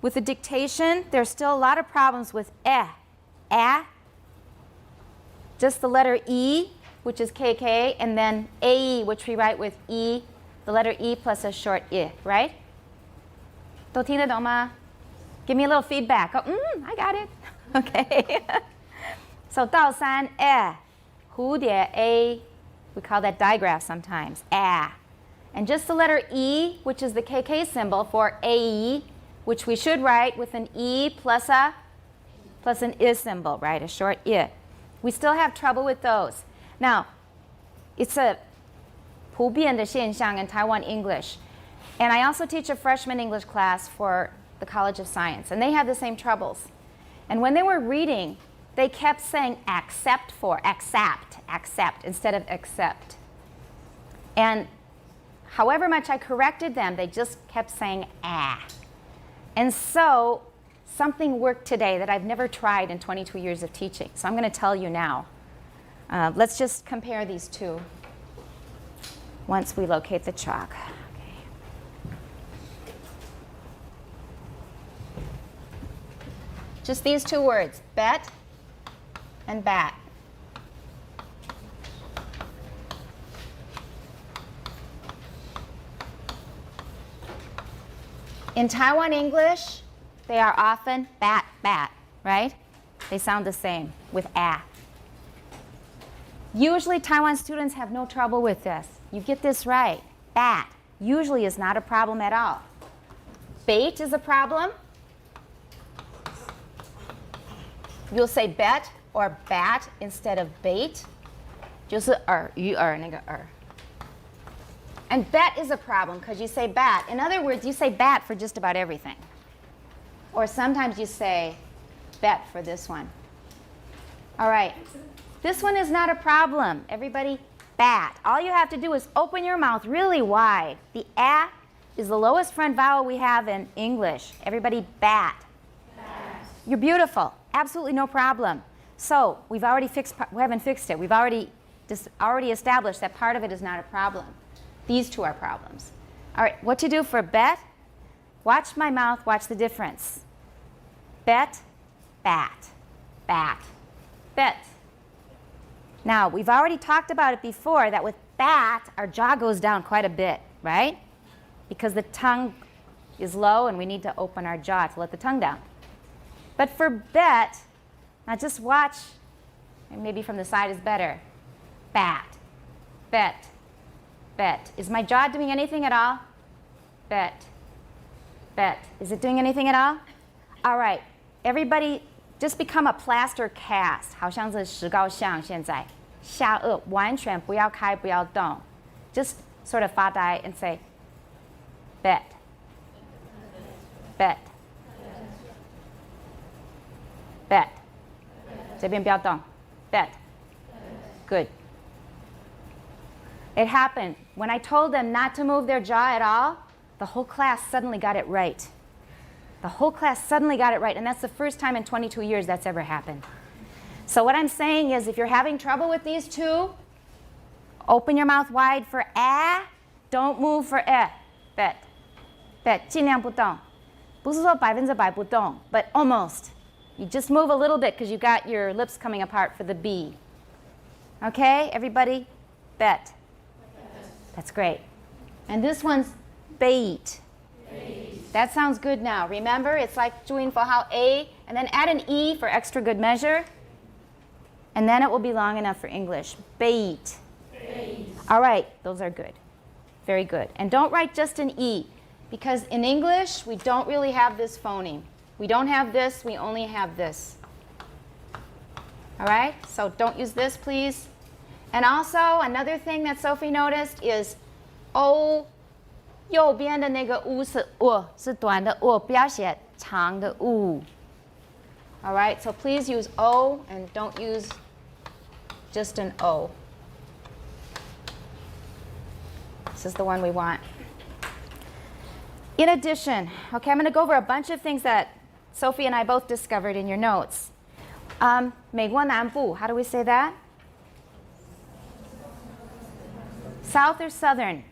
With the dictation, there's still a lot of problems with just the letter E, which is KK, and then AE, which we write with E, the letter E plus a short I, right? 都听得懂吗? Give me a little feedback. Oh, I got it. Okay. So 倒三 蝴蝶 A, we call that digraph sometimes, And just the letter E, which is the KK symbol for AE, which we should write with an E plus an I symbol, right? A short I. We still have trouble with those. Now, it's a 普遍的现象 in Taiwan English. And I also teach a freshman English class for the College of Science, and they have the same troubles. And when they were reading, they kept saying accept, instead of accept. And however much I corrected them, they just kept saying And so something worked today that I've never tried in 22 years of teaching. So I'm going to tell you now. Let's just compare these two once we locate the chalk. Okay. Just these two words, bet and bat. In Taiwan English, they are often bat, right? They sound the same with Usually Taiwan students have no trouble with this. You get this right. Bat usually is not a problem at all. Bait is a problem. You'll say bet or bat instead of bait. 就是鱼饵那个饵. And bet is a problem because you say bat. In other words, you say bat for just about everything. Or sometimes you say bet for this one. All right. This one is not a problem. Everybody, bat. All you have to do is open your mouth really wide. The is the lowest front vowel we have in English. Everybody, bat. You're beautiful. Absolutely no problem. So we haven't fixed it. We've already established that part of it is not a problem. These two are problems. All right, what to do for bet? Watch my mouth, watch the difference. Bet, bat, bat, bet. Now, we've already talked about it before that with bat, our jaw goes down quite a bit, right? Because the tongue is low and we need to open our jaw to let the tongue down. But for bet, now just watch, and maybe from the side is better. Bat, bet, bet. Is my jaw doing anything at all? Bet, bet. Is it doing anything at all? All right, everybody just become a plaster cast. 好像是石膏像现在。下颚完全不要开，不要动。Just sort of 发呆 and say, bet, bet, bet. 这边不要动。Bet. Good. It happened. When I told them not to move their jaw at all, the whole class suddenly got it right. The whole class suddenly got it right, and that's the first time in 22 years that's ever happened. So what I'm saying is if you're having trouble with these two, open your mouth wide for don't move for bet. Bet, 尽量不动. 不是说100%不动, but almost. You just move a little bit because you got your lips coming apart for the B. Okay, everybody? Bet. That's great. And this one's bait. That sounds good now. Remember, it's like doing for how A, and then add an E for extra good measure. And then it will be long enough for English. Bait. All right, those are good. Very good. And don't write just an E, because in English, we don't really have this phoneme. We don't have this, we only have this. All right, so don't use this, please. And also, another thing that Sophie noticed is O 右边的那个 u 是短的 u， 不要写长的 u. All right, so please use O and don't use just an O. This is the one we want. In addition, okay, I'm going to go over a bunch of things that Sophie and I both discovered in your notes. 美国南部, how do we say that? South or southern?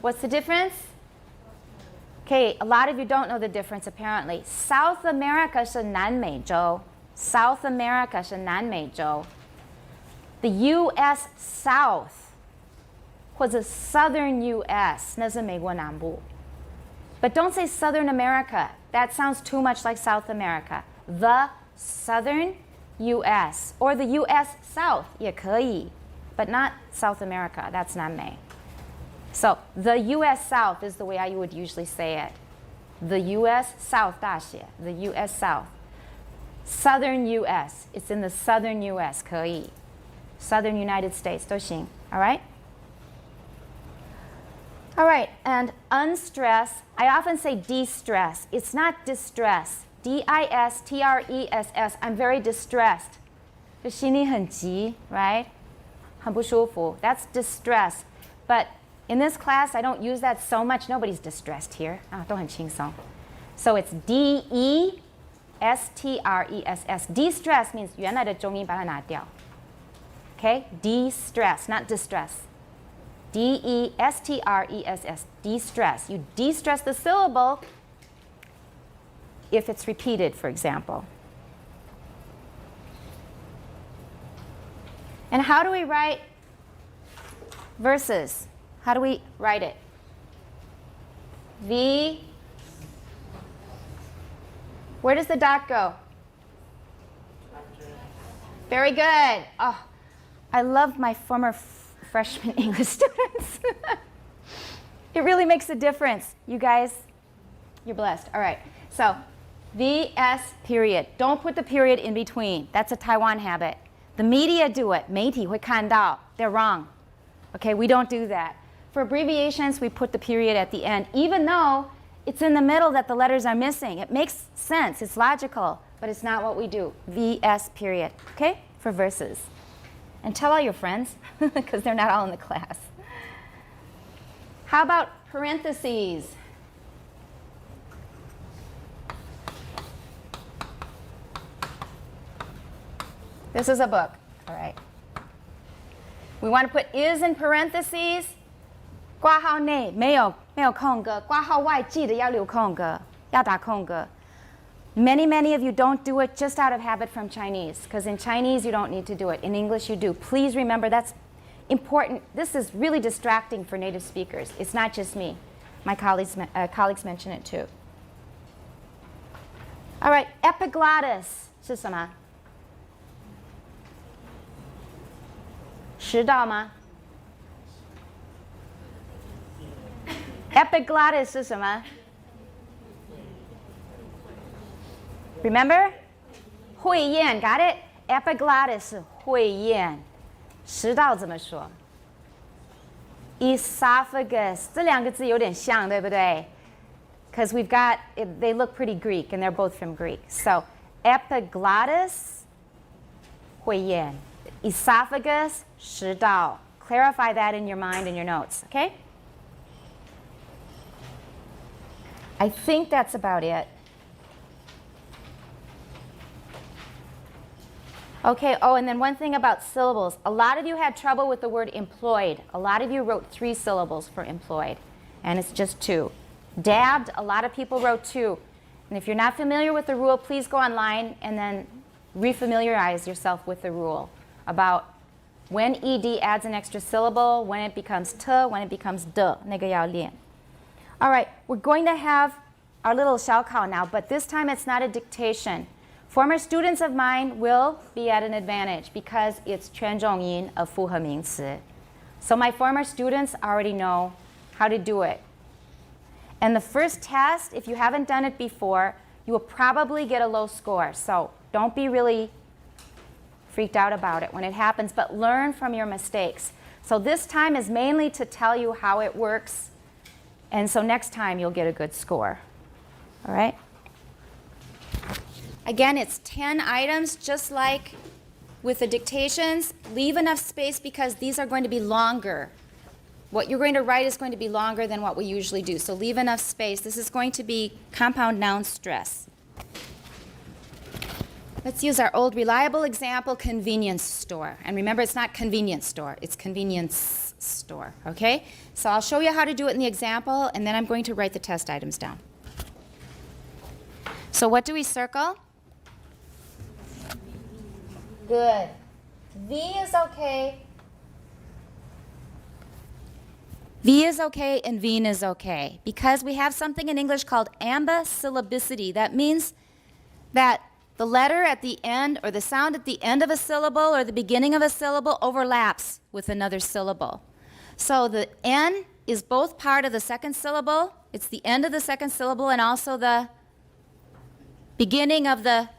What's the difference? Okay, a lot of you don't know the difference apparently. South America 是南美洲 South America 是南美洲 The U.S. South 或者 Southern U.S. 那是美国南部 But don't say Southern America. That sounds too much like South America. The Southern U.S. or the U.S. South 也可以 but not South America. That's 南美 So the U.S. South is the way I would usually say it. The U.S. South 大写 The U.S. South. Southern U.S. It's in the Southern U.S. 可以 Southern United States 都行 All right? All right, and unstress. I often say de-stress. It's not distress. D-I-S-T-R-E-S-S. I'm very distressed. 就心里很急 right? 很不舒服 That's distress. But in this class, I don't use that so much. Nobody's distressed here. 都很轻松 So it's D-E-S-T-R-E-S-S. De-stress means 原来的重音把它拿掉 Okay? De-stress, not distress. D-E-S-T-R-E-S-S. De-stress. You de-stress the syllable if it's repeated, for example. And how do we write verses? How do we write it? V. Where does the dot go? Very good. Oh, I love my former freshman English students. It really makes a difference. You guys, you're blessed. All right. So, VS period. Don't put the period in between. That's a Taiwan habit. The media do it. 媒体会看到. They're wrong. Okay, we don't do that. For abbreviations, we put the period at the end, even though it's in the middle that the letters are missing. It makes sense. It's logical, but it's not what we do. VS period. Okay, for verses. And tell all your friends, because they're not all in the class. How about parentheses? This is a book, all right. We want to put is in parentheses. 括号内没有空格，括号外记得要留空格，要打空格。Many of you don't do it just out of habit from Chinese, because in Chinese you don't need to do it. In English you do. Please remember that's important. This is really distracting for native speakers. It's not just me. My colleagues mention it too. All right, epiglottis 是什么？食道吗？ Epiglottis 是什么？ Remember? 会咽 got it? Epiglottis 是会咽。食道怎么说？ Esophagus 这两个字有点像，对不对？ Because we've got, they look pretty Greek, and they're both from Greek. So, epiglottis 会咽。Esophagus 食道。Clarify that in your mind and your notes, okay? I think that's about it. Okay, oh, and then one thing about syllables. A lot of you had trouble with the word employed. A lot of you wrote 3 syllables for employed, and it's just 2. Dabbed, a lot of people wrote 2. And if you're not familiar with the rule, please go online and then refamiliarize yourself with the rule about when ed adds an extra syllable, when it becomes t, when it becomes d. 那个要练. All right, we're going to have our little 小考 now, but this time it's not a dictation. Former students of mine will be at an advantage because it's 全重音 of 复合名词. So my former students already know how to do it. And the first test, if you haven't done it before, you will probably get a low score. So don't be really freaked out about it when it happens, but learn from your mistakes. So this time is mainly to tell you how it works. And so next time you'll get a good score. All right? Again, it's 10 items, just like with the dictations. Leave enough space because these are going to be longer. What you're going to write is going to be longer than what we usually do. So leave enough space. This is going to be compound noun stress. Let's use our old reliable example, convenience store. And remember, it's not convenience store. It's convenience store, okay? So I'll show you how to do it in the example, and then I'm going to write the test items down. So what do we circle? Good. V is okay. V is okay and V is okay because we have something in English called ambisyllabicity. That means that the letter at the end or the sound at the end of a syllable or the beginning of a syllable overlaps with another syllable. So the N is both part of the second syllable. It's the end of the second syllable and also the beginning of the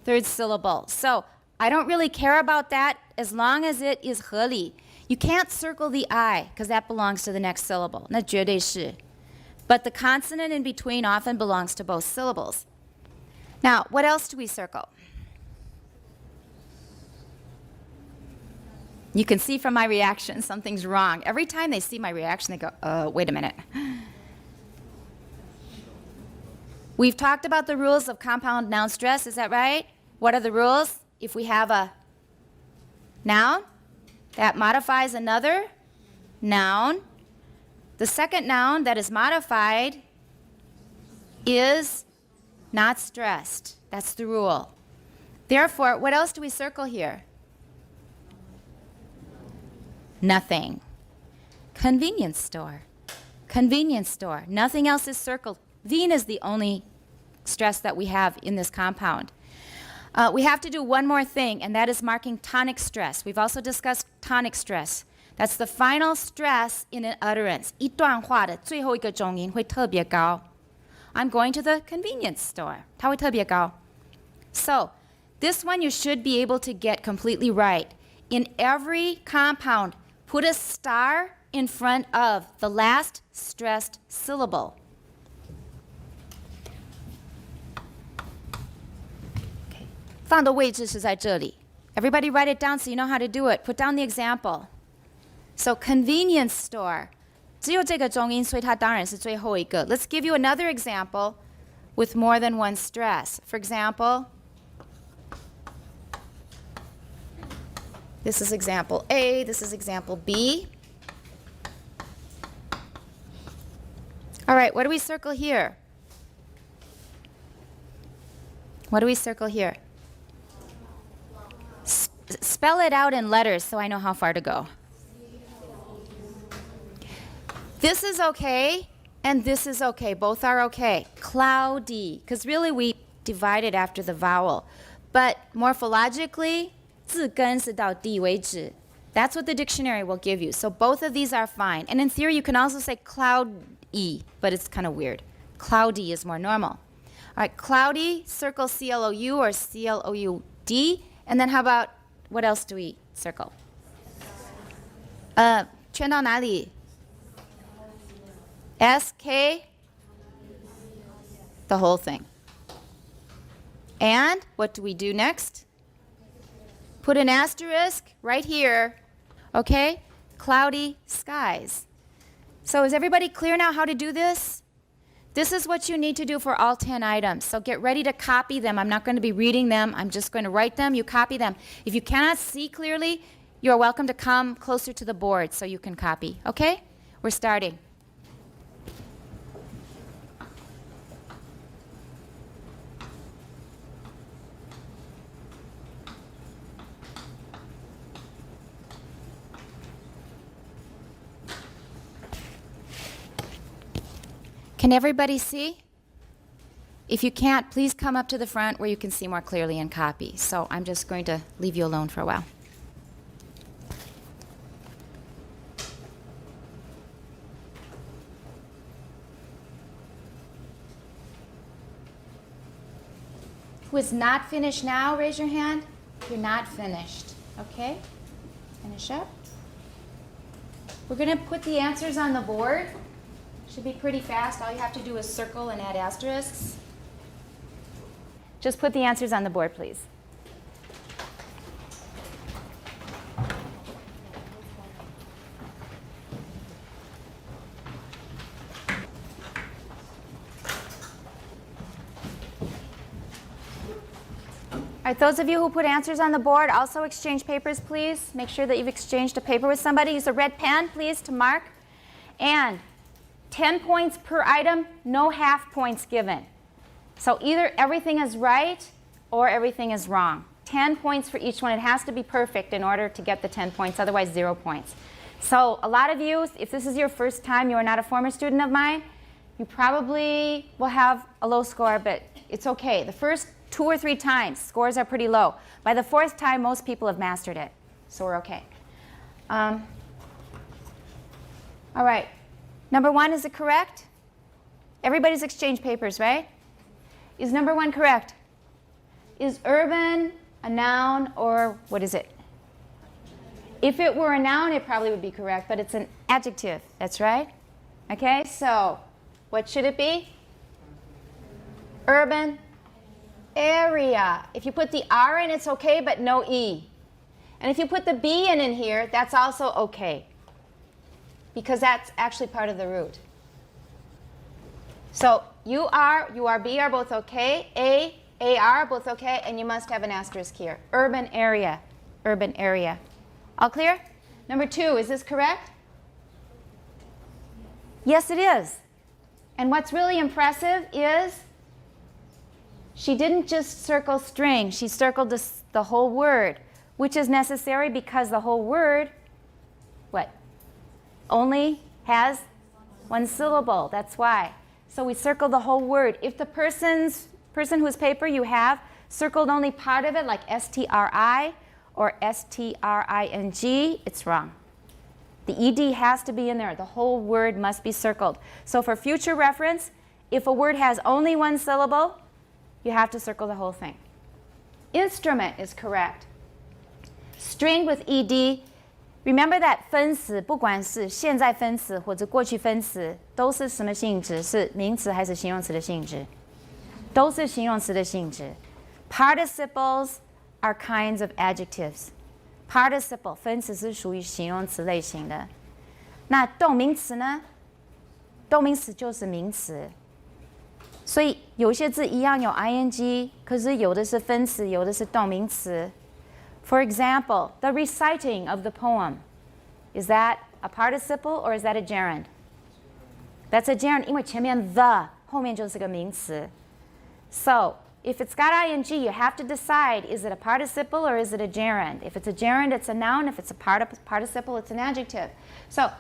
third syllable. So I don't really care about that as long as it is 合理. You can't circle the I because that belongs to the next syllable. 那绝对是. But the consonant in between often belongs to both syllables. Now, what else do we circle? You can see from my reaction something's wrong. Every time they see my reaction, they go, wait a minute. We've talked about the rules of compound noun stress, is that right? What are the rules? If we have a noun that modifies another noun, the second noun that is modified is not stressed. That's the rule. Therefore, what else do we circle here? Nothing. Convenience store. Convenience store. Nothing else is circled. Veen is the only stress that we have in this compound. We have to do one more thing, and that is marking tonic stress. We've also discussed tonic stress. That's the final stress in an utterance. 一段话的最后一个重音会特别高. I'm going to the convenience store. 它会特别高. So, this one you should be able to get completely right. In every compound, put a star in front of the last stressed syllable. Okay. 放的位置是在这里. Everybody write it down so you know how to do it. Put down the example. So convenience store. 只有这个重音，所以它当然是最后一个. Let's give you another example with more than one stress. For example, this is example A, this is example B. All right, what do we circle here? What do we circle here? Spell it out in letters so I know how far to go. This is okay, and this is okay. Both are okay. Cloudy, because really we divide it after the vowel. But morphologically, 字根是到地为止. That's what the dictionary will give you. So both of these are fine. And in theory, you can also say cloudy, but it's kind of weird. Cloudy is more normal. All right, cloudy, circle C-L-O-U or C-L-O-U-D. And then how about, what else do we circle? 圈到哪里? S-K, the whole thing. And what do we do next? Put an asterisk right here, okay? Cloudy skies. So is everybody clear now how to do this? This is what you need to do for all 10 items. So get ready to copy them. I'm not going to be reading them. I'm just going to write them. You copy them. If you cannot see clearly, you're welcome to come closer to the board so you can copy, okay? We're starting. Can everybody see? If you can't, please come up to the front where you can see more clearly and copy. So I'm just going to leave you alone for a while. Who is not finished now, raise your hand. You're not finished. Okay? Finish up. We're going to put the answers on the board. Should be pretty fast. All you have to do is circle and add asterisks. Just put the answers on the board, please. All right, those of you who put answers on the board, also exchange papers, please. Make sure that you've exchanged a paper with somebody. Use a red pen, please, to mark. And 10 points per item, no half points given. So either everything is right or everything is wrong. 10 points for each one. It has to be perfect in order to get the 10 points, otherwise 0 points. So a lot of you, if this is your first time, you are not a former student of mine, you probably will have a low score, but it's okay. The first 2 or 3 times, scores are pretty low. By the 4th time, most people have mastered it, so we're okay. All right, number 1, is it correct? Everybody's exchanged papers, right? Is number 1 correct? Is urban a noun or what is it? If it were a noun, it probably would be correct, but it's an adjective. That's right. Okay, so what should it be? Urban area. If you put the R in, it's okay, but no E. And if you put the B in here, that's also okay, because that's actually part of the root. So URB are both okay. AR both okay, and you must have an asterisk here. Urban area. Urban area. All clear? Number 2, is this correct? Yes, it is. And what's really impressive is she didn't just circle string. She circled the whole word, which is necessary because the whole word, what? Only has 1 syllable. That's why. So we circle the whole word. If the person whose paper you have circled only part of it, like STRI or STRING, it's wrong. The ED has to be in there. The whole word must be circled. So for future reference, if a word has only 1 syllable, you have to circle the whole thing. Instrument is correct. String with ED. Remember that 分词，不管是现在分词或者过去分词，都是什么性质？是名词还是形容词的性质？都是形容词的性质。Participles are kinds of adjectives. Participle 分词是属于形容词类型的。那动名词呢？动名词就是名词。所以有些字一样有 ing， 可是有的是分词，有的是动名词。For example, the reciting of the poem. Is that a participle or is that a gerund? That's a gerund, 因为前面 the 后面就是个名词。So if it's got ing, you have to decide, is it a participle or is it a gerund? If it's a gerund, it's a noun. If it's a participle, it's an adjective. So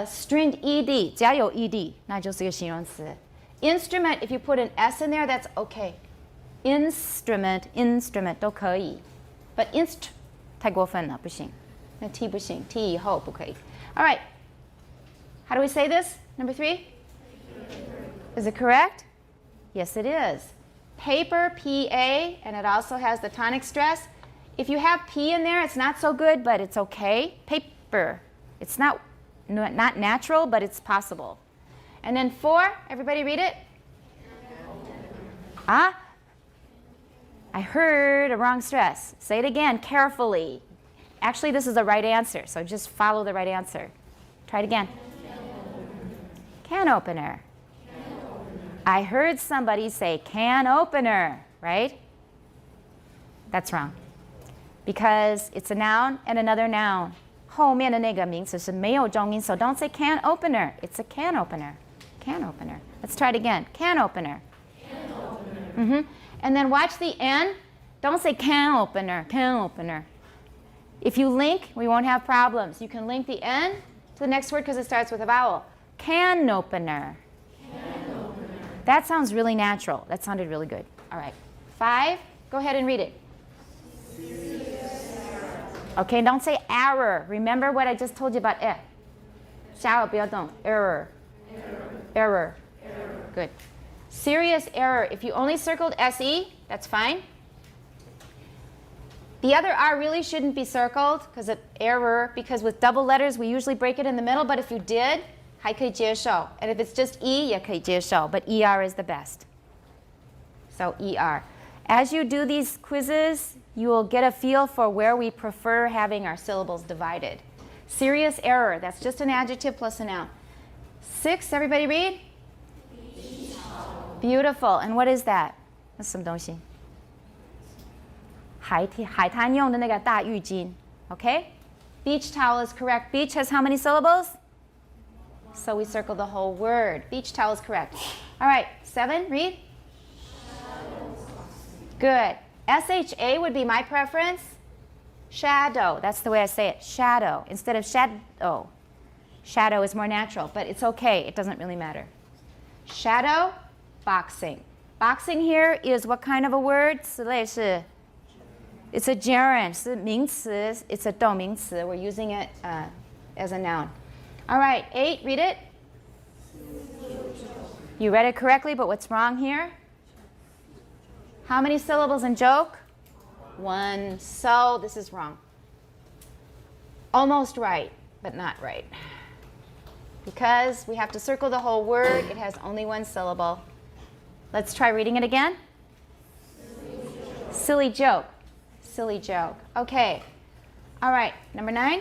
stringed ed, 只要有 ed, 那就是一个形容词。Instrument, if you put an s in there, that's okay. Instrument 都可以。But inst 太过分了，不行。那 t 不行 ，t 以后不可以。All right. How do we say this? Number 3? Is it correct? Yes, it is. Paper, P-A, and it also has the tonic stress. If you have P in there, it's not so good, but it's okay. Paper. It's not natural, but it's possible. And then 4, everybody read it? Ah? I heard a wrong stress. Say it again, carefully. Actually, this is the right answer, so just follow the right answer. Try it again. Can opener. I heard somebody say can opener, right? That's wrong. Because it's a noun and another noun. 后面的那个名词是没有重音, so don't say can opener. It's a can opener. Can opener. Let's try it again. Can opener. Can opener. And then watch the N. Don't say can opener. Can opener. If you link, we won't have problems. You can link the N to the next word because it starts with a vowel. Can opener. That sounds really natural. That sounded really good. All right. 5, go ahead and read it. Okay, don't say error. Remember what I just told you about eh. 下颚不要动. Error. Error. Good. Serious error. If you only circled SE, that's fine. The other R really shouldn't be circled because of error, because with double letters, we usually break it in the middle, but if you did, 还可以接受. And if it's just E, 也可以接受, but ER is the best. So ER. As you do these quizzes, you will get a feel for where we prefer having our syllables divided. Serious error, that's just an adjective plus a noun. 6, everybody read? Beautiful. And what is that? That's 什么东西? 海滩用的那个大浴巾. Okay? Beach towel is correct. Beach has how many syllables? So we circle the whole word. Beach towel is correct. All right, 7, read. Good. SHA would be my preference. Shadow. That's the way I say it. Shadow. Instead of shadow. Shadow is more natural, but it's okay. It doesn't really matter. Shadow, boxing. Boxing here is what kind of a word? 此类是 It's a gerund. 是名词. It's a 动名词. We're using it as a noun. All right, 8, read it. You read it correctly, but what's wrong here? How many syllables in joke? 1. So this is wrong. Almost right, but not right. Because we have to circle the whole word. It has only 1 syllable. Let's try reading it again. Silly joke. Silly joke. Okay. All right, number 9.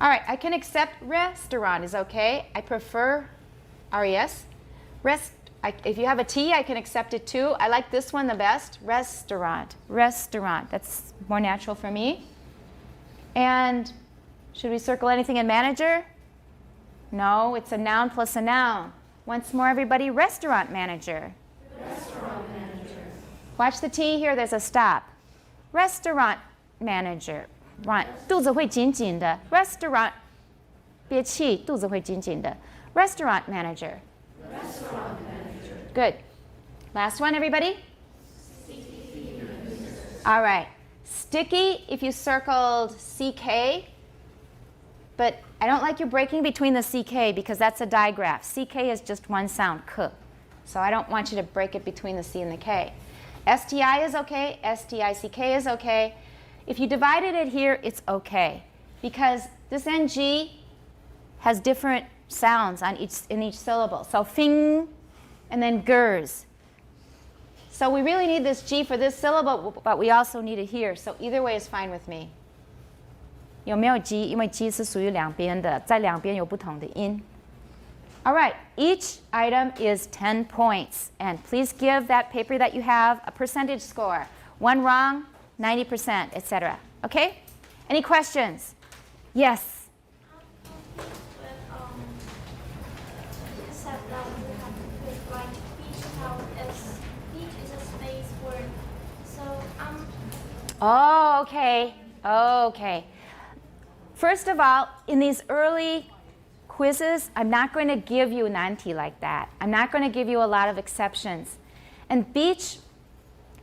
All right, I can accept restaurant is okay. I prefer RES. If you have a T, I can accept it too. I like this one the best. Restaurant. Restaurant. That's more natural for me. And should we circle anything in manager? No, it's a noun plus a noun. Once more, everybody. Restaurant manager. Restaurant manager. Watch the T here. There's a stop. Restaurant manager. Right. 肚子会紧紧的. Restaurant. 别气，肚子会紧紧的. Restaurant manager. Restaurant manager. Good. Last one, everybody. All right. Sticky, if you circled CK, but I don't like you breaking between the CK because that's a digraph. CK is just one sound, k. So I don't want you to break it between the C and the K. STI is okay. STICK is okay. If you divided it here, it's okay. Because this NG has different sounds in each syllable. So fing and then gers. So we really need this G for this syllable, but we also need it here. So either way is fine with me. 有没有 G? 因为 G 是属于两边的，在两边有不同的音。All right, each item is 10 points. And please give that paper that you have a percentage score. 1 wrong, 90%, etc. Okay? Any questions? Yes. Oh, okay. Okay. First of all, in these early quizzes, I'm not going to give you Nanti like that. I'm not going to give you a lot of exceptions. And beach,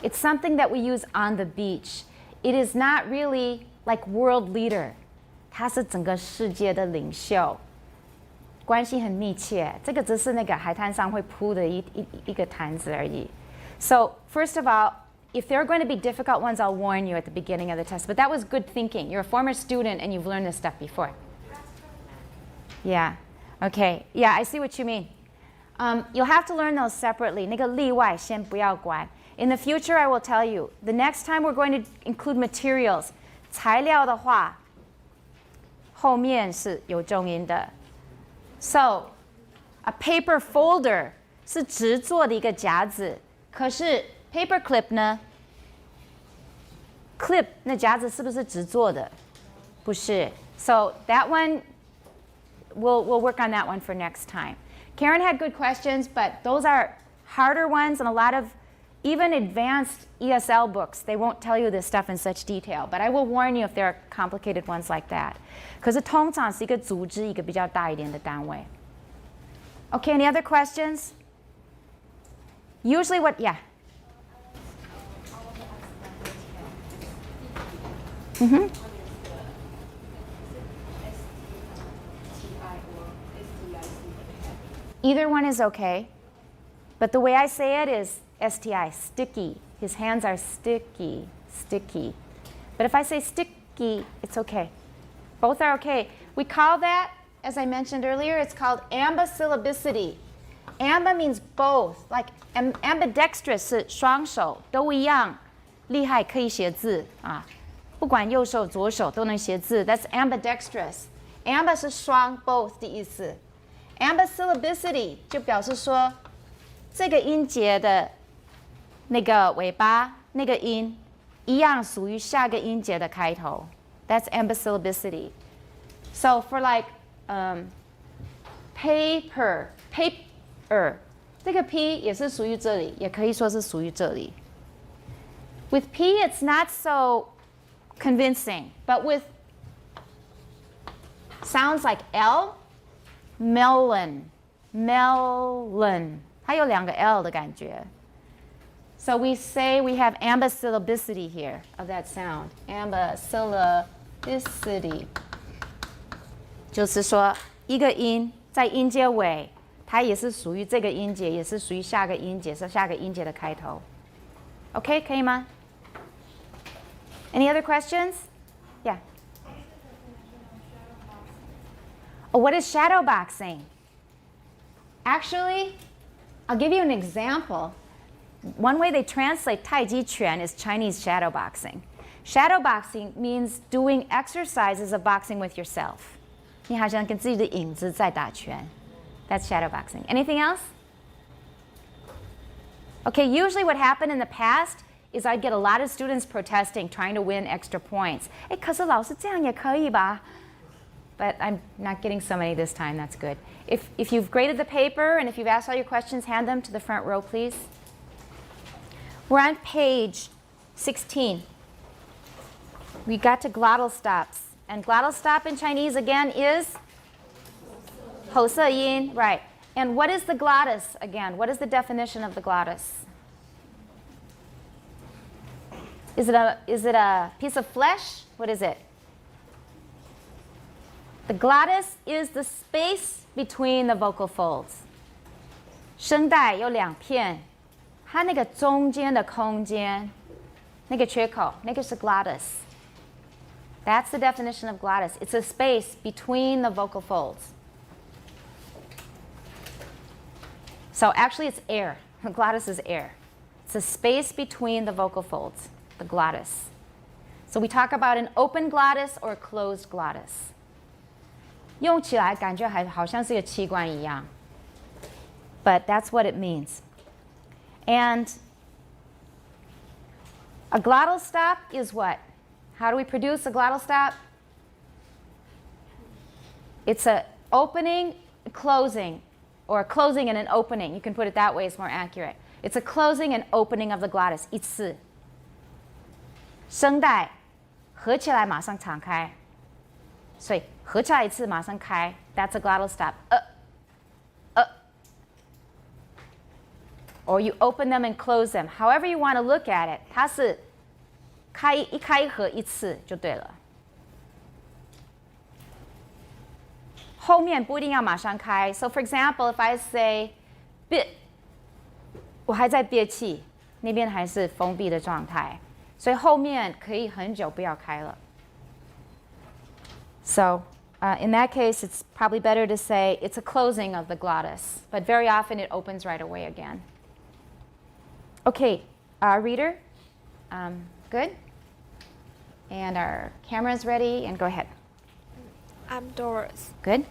it's something that we use on the beach. It is not really like world leader. 他是整个世界的领袖，关系很密切。这个只是那个海滩上会铺的一个毯子而已。So first of all, if there are going to be difficult ones, I'll warn you at the beginning of the test. But that was good thinking. You're a former student and you've learned this stuff before. Yeah. Okay. Yeah, I see what you mean. You'll have to learn those separately. 那个例外先不要管. In the future, I will tell you. The next time we're going to include materials. 材料的话，后面是有重音的。So, a paper folder 是直做的一个夹子，可是 paper clip 呢 ？clip 那夹子是不是直做的？不是。So that one, we'll work on that one for next time. Karen had good questions, but those are harder ones, and a lot of even advanced ESL books, they won't tell you this stuff in such detail. But I will warn you if there are complicated ones like that. 可是通常是一个组织，一个比较大一点的单位。Okay, any other questions? Usually what, yeah. Mm-hmm. Either one is okay, but the way I say it is STI, sticky. His hands are sticky, sticky. But if I say sticky, it's okay. Both are okay. We call that, as I mentioned earlier, it's called ambisyllabicity. Amba means both. Like ambidextrous 是双手都一样，厉害可以写字啊。不管右手左手都能写字 ，That's ambidextrous. Amba 是双 both 的意思。Ambisyllabicity 就表示说，这个音节的那个尾巴那个音一样属于下个音节的开头。That's ambisyllabicity. So for like paper, 这个 P 也是属于这里，也可以说是属于这里。With P, it's not so convincing, but with sounds like L, melon, melon. 它有两个 L 的感觉。So we say we have ambisyllabicity here of that sound. Ambisyllabicity. 就是说一个音在音节尾，它也是属于这个音节，也是属于下个音节，是下个音节的开头。OK， 可以吗？Any other questions? Yeah. Oh, what is shadow boxing? Actually, I'll give you an example. One way they translate 太极拳 is Chinese shadow boxing. Shadow boxing means doing exercises of boxing with yourself. 你好像跟自己的影子在打拳. That's shadow boxing. Anything else? Okay, usually what happened in the past is I'd get a lot of students protesting, trying to win extra points. 可是老师这样也可以吧? But I'm not getting so many this time. That's good. If you've graded the paper and if you've asked all your questions, hand them to the front row, please. We're on page 16. We got to glottal stops. And glottal stop in Chinese, again, is 喉塞音, right. And what is the glottis, again? What is the definition of the glottis? Is it a piece of flesh? What is it? The glottis is the space between the vocal folds. 声带有两片，它那个中间的空间，那个缺口，那个是 glottis. That's the definition of glottis. It's a space between the vocal folds. So actually it's air. Glottis is air. It's a space between the vocal folds, the glottis. So we talk about an open glottis or a closed glottis. 用起来感觉好像是个器官一样. But that's what it means. And a glottal stop is what? How do we produce a glottal stop? It's an opening, closing, or a closing and an opening. You can put it that way, it's more accurate. It's a closing and opening of the glottis. 一次声带合起来马上敞开，所以合起来一次马上开。That's a glottal stop. Or you open them and close them. However you want to look at it, 它是一开一合一次就对了。后面不一定要马上开。So for example, if I say 憋，我还在憋气，那边还是封闭的状态，所以后面可以很久不要开了。So in that case, it's probably better to say it's a closing of the glottis, but very often it opens right away again. Okay, reader, good. And our camera's ready, and go ahead. I'm Doris. Good.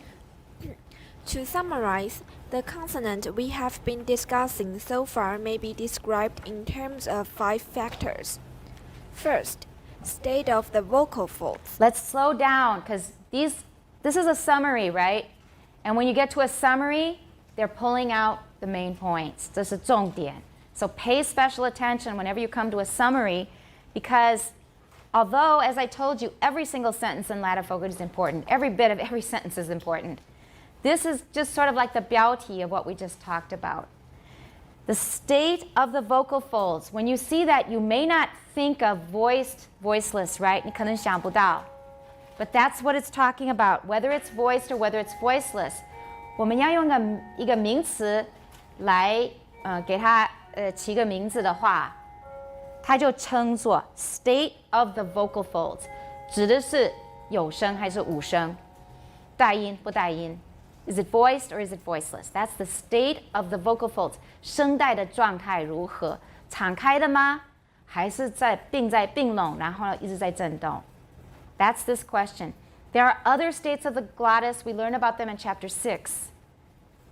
To summarize, the consonant we have been discussing so far may be described in terms of 5 factors. First, state of the vocal folds. Let's slow down, because this is a summary, right? And when you get to a summary, they're pulling out the main points. 这是重点. So pay special attention whenever you come to a summary, because although, as I told you, every single sentence in lattice vocal is important, every bit of every sentence is important, this is just sort of like the 标题 of what we just talked about. The state of the vocal folds. When you see that, you may not think of voiced, voiceless, right? 你可能想不到. But that's what it's talking about, whether it's voiced or whether it's voiceless. 我们要用一个名词来给它起个名字的话，它就称作 state of the vocal folds， 指的是有声还是无声，带音不带音。Is it voiced or is it voiceless? That's the state of the vocal folds. 声带的状态如何？敞开的吗？还是在并拢，然后一直在震动？ That's this question. There are other states of the glottis. We learn about them in chapter 6.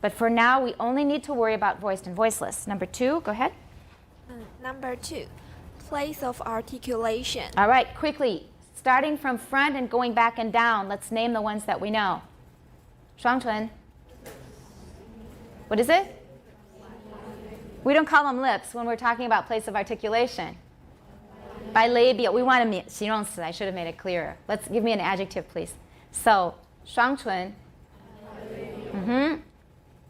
But for now, we only need to worry about voiced and voiceless. Number 2, go ahead. Number 2, place of articulation. All right, quickly. Starting from front and going back and down, let's name the ones that we know. 双唇. What is it? We don't call them lips when we're talking about place of articulation. Bilabial. We want a 形容词. I should have made it clearer. Let's give me an adjective, please. So, 双唇. Mm-hmm.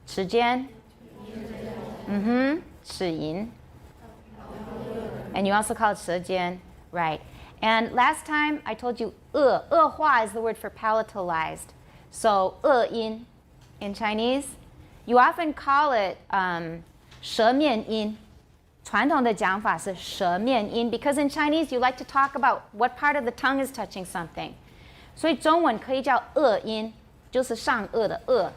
齿尖. Mm-hmm. 齿龈. And you also call it 舌尖. Right. And last time I told you 恶化 is the word for palatalized. So 恶音 in Chinese. You often call it 舌面音. 传统的讲法是舌面音 because in Chinese you like to talk about what part of the tongue is touching something. 所以中文可以叫恶音，就是上颚的颚，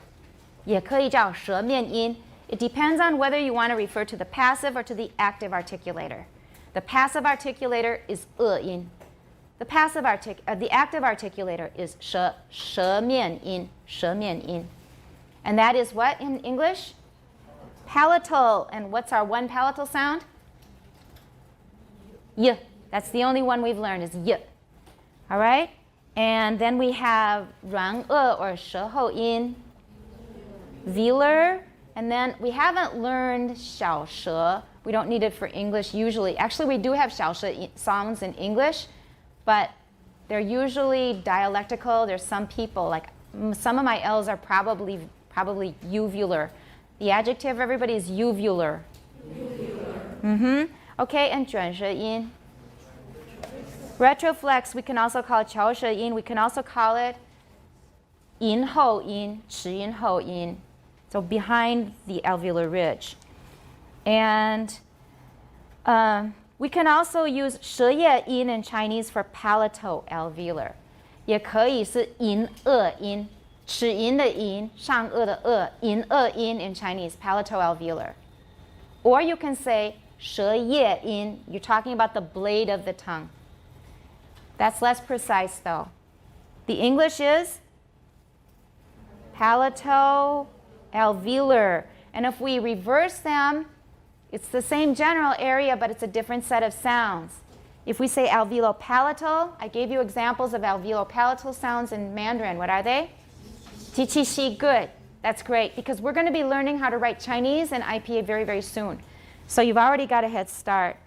也可以叫舌面音。It depends on whether you want to refer to the passive or to the active articulator. The passive articulator is 恶音. The active articulator is 舌面音, 舌面音. And that is what in English? Palatal. And what's our one palatal sound? Y. That's the only one we've learned is y. All right? And then we have 软腭 or 舌后音, velar. And then we haven't learned 小舌. We don't need it for English usually. Actually, we do have 小舌sounds in English, but they're usually dialectical. There's some people, like some of my L's are probably uvular. The adjective, everybody, is uvular. Mm-hmm. Okay, and 卷舌音. Retroflex, we can also call it 翘舌音. We can also call it 龈后音, 齿龈后音. So behind the alveolar ridge. And we can also use 舌叶音 in Chinese for palatoalveolar. 也可以是龈腭音, 齿龈的龈, 上颚的颚, 龈腭音 in Chinese, palatoalveolar. Or you can say 舌叶音. You're talking about the blade of the tongue. That's less precise though. The English is palatoalveolar. And if we reverse them, it's the same general area, but it's a different set of sounds. If we say alveolopalatal, I gave you examples of alveolopalatal sounds in Mandarin. What are they? Ti, chi, shi, good. That's great, because we're going to be learning how to write Chinese and IPA very, very soon. So you've already got a head start.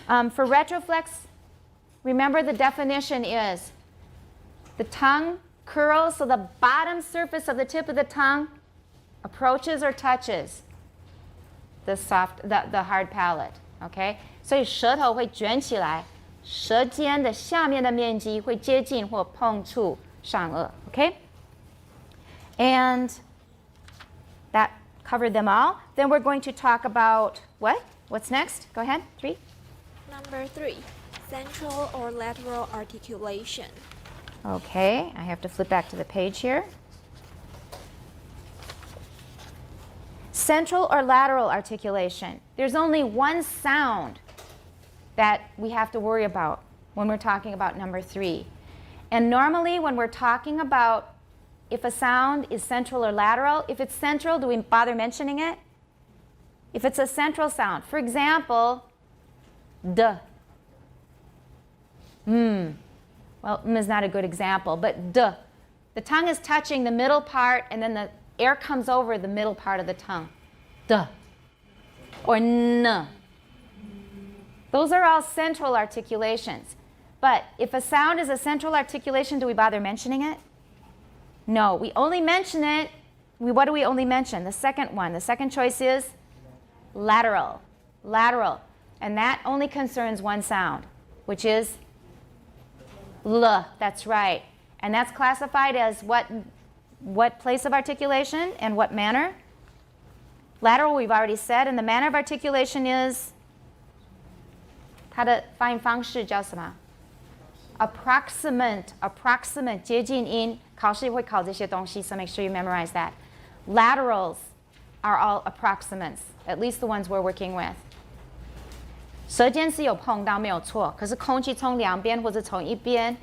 For retroflex, remember the definition is the tongue curls, so the bottom surface of the tip of the tongue approaches or touches the hard palate. Okay? 所以舌头会卷起来，舌尖的下面的面积会接近或碰触上颚。Okay? And that covered them all. Then we're going to talk about what? What's next? Go ahead. 3. Number 3, central or lateral articulation. Okay, I have to flip back to the page here. Central or lateral articulation. There's only one sound that we have to worry about when we're talking about number 3. And normally when we're talking about if a sound is central or lateral, if it's central, do we bother mentioning it? If it's a central sound, for example, d. Well, is not a good example, but d. The tongue is touching the middle part, and then the air comes over the middle part of the tongue. D. Or n. Those are all central articulations. But if a sound is a central articulation, do we bother mentioning it? No, we only mention it. What do we only mention? The second one. The second choice is lateral. Lateral. And that only concerns one sound, which is l. That's right. And that's classified as what place of articulation and what manner? Lateral we've already said, and the manner of articulation is 它的发音方式叫什么？ Approximate, 接近音，考试会考这些东西, so make sure you memorize that. Laterals are all approximants, at least the ones we're working with. 舌尖是有碰到没有错，可是空气从两边或者从一边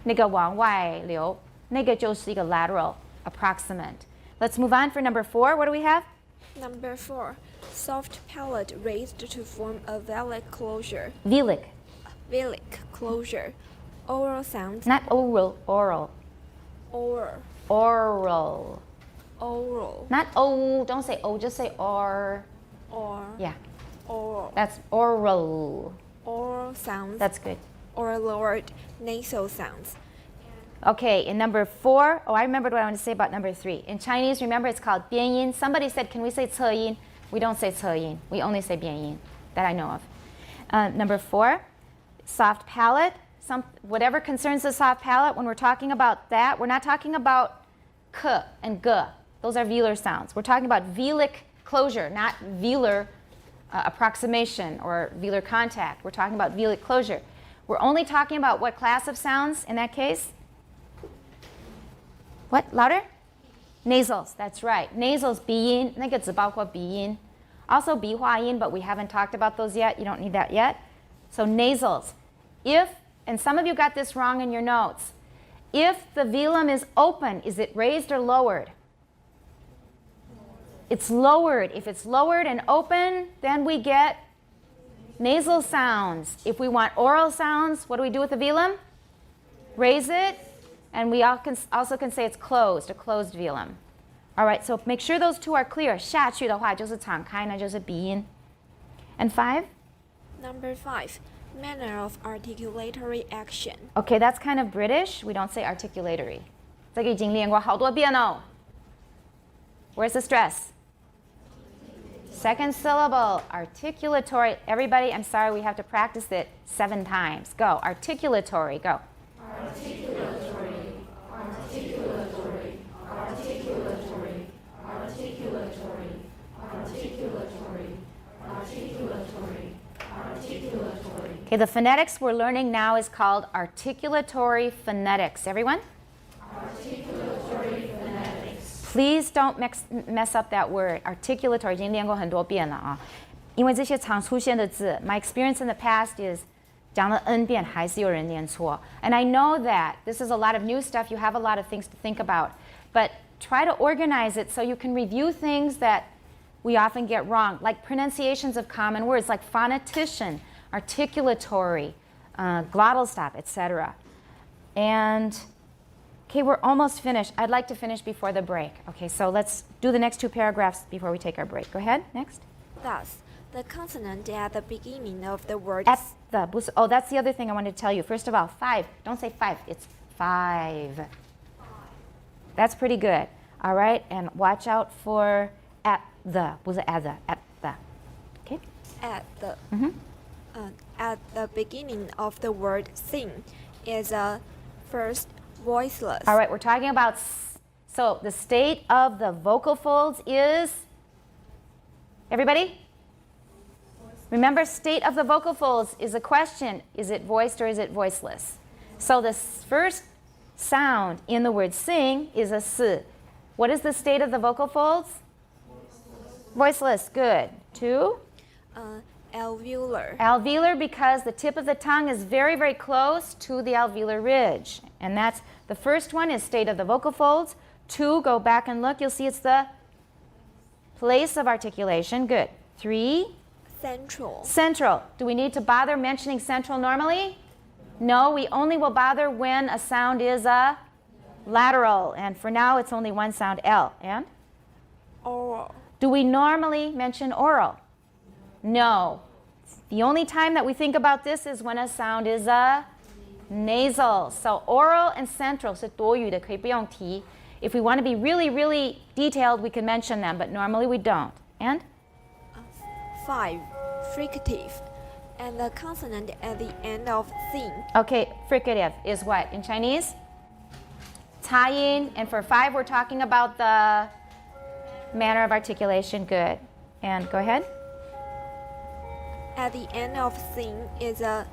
那个往外流，那个就是一个 lateral approximant. Let's move on for number 4. What do we have? Number 4, soft palate raised to form a velic closure. Velic. Velic closure. Oral sounds. Not oral, oral. Oral. Oral. Oral. Not O, don't say O, just say R. or Yeah, or that's oral. oral sounds That's good. or lowered nasal sounds. Okay, in number 4, I remembered what I wanted to say about number 3. In Chinese, remember, it's called 边音. Somebody said, can we say 侧音? We don't say 侧音. We only say 边音, that I know of. Number 4, soft palate. Whatever concerns the soft palate, when we're talking about that, we're not talking about k and g. Those are velar sounds. We're talking about velic closure, not velar approximation or velar contact. We're talking about velic closure. We're only talking about what class of sounds in that case? What? Louder? Nasals. That's right. Nasals, 鼻音，那个只包括鼻音。Also 鼻化音, but we haven't talked about those yet. You don't need that yet. So nasals. If, and some of you got this wrong in your notes, if the velum is open, is it raised or lowered? It's lowered. If it's lowered and open, then we get nasal sounds. If we want oral sounds, what do we do with the velum? Raise it. And we also can say it's closed, a closed velum. All right, so make sure those two are clear. 下去的话就是敞开，那就是鼻音。And 5? Number 5, manner of articulatory action. Okay, that's kind of British. We don't say articulatory. 这个已经练过好多遍哦。Where's the stress? Second syllable, articulatory. Everybody, I'm sorry, we have to practice it 7 times. Go, articulatory, go. Articulatory, articulatory, articulatory, articulatory, articulatory, articulatory, articulatory. Okay, the phonetics we're learning now is called articulatory phonetics. Everyone? Articulatory phonetics. Please don't mess up that word. Articulatory 已经练过很多遍了啊，因为这些常出现的字 my experience in the past is 讲了 N 遍还是有人念错。And I know that this is a lot of new stuff. You have a lot of things to think about. But try to organize it so you can review things that we often get wrong, like pronunciations of common words, like phonetician, articulatory, glottal stop, etc. And, okay, we're almost finished. I'd like to finish before the break. Okay, so let's do the next 2 paragraphs before we take our break. Go ahead, next. Thus, the consonant at the beginning of the word At the, oh, that's the other thing I wanted to tell you. First of all, 5. Don't say 5. It's 5. That's pretty good. All right, and watch out for at the. 不是 at the. Okay. at the beginning of the word sing is a first voiceless. All right, we're talking about. So the state of the vocal folds is. Everybody? Remember, state of the vocal folds is a question. Is it voiced or is it voiceless? So the first sound in the word sing is a s. What is the state of the vocal folds? Voiceless. Good. 2? Alveolar. Alveolar, because the tip of the tongue is very, very close to the alveolar ridge. And that's the first one is state of the vocal folds. 2, go back and look. You'll see it's the place of articulation. Good. 3? Central. Central. Do we need to bother mentioning central normally? No, we only will bother when a sound is a lateral. And for now, it's only one sound, L. And? Oral. Do we normally mention oral? No. The only time that we think about this is when a sound is a nasal. So oral and central 是多余的，可以不用提. If we want to be really, really detailed, we can mention them, but normally we don't. And? 5. Fricative. And the consonant at the end of sing. Okay, fricative is what in Chinese? 擦音. And for 5, we're talking about the manner of articulation. Good. And go ahead. At the end of sing is a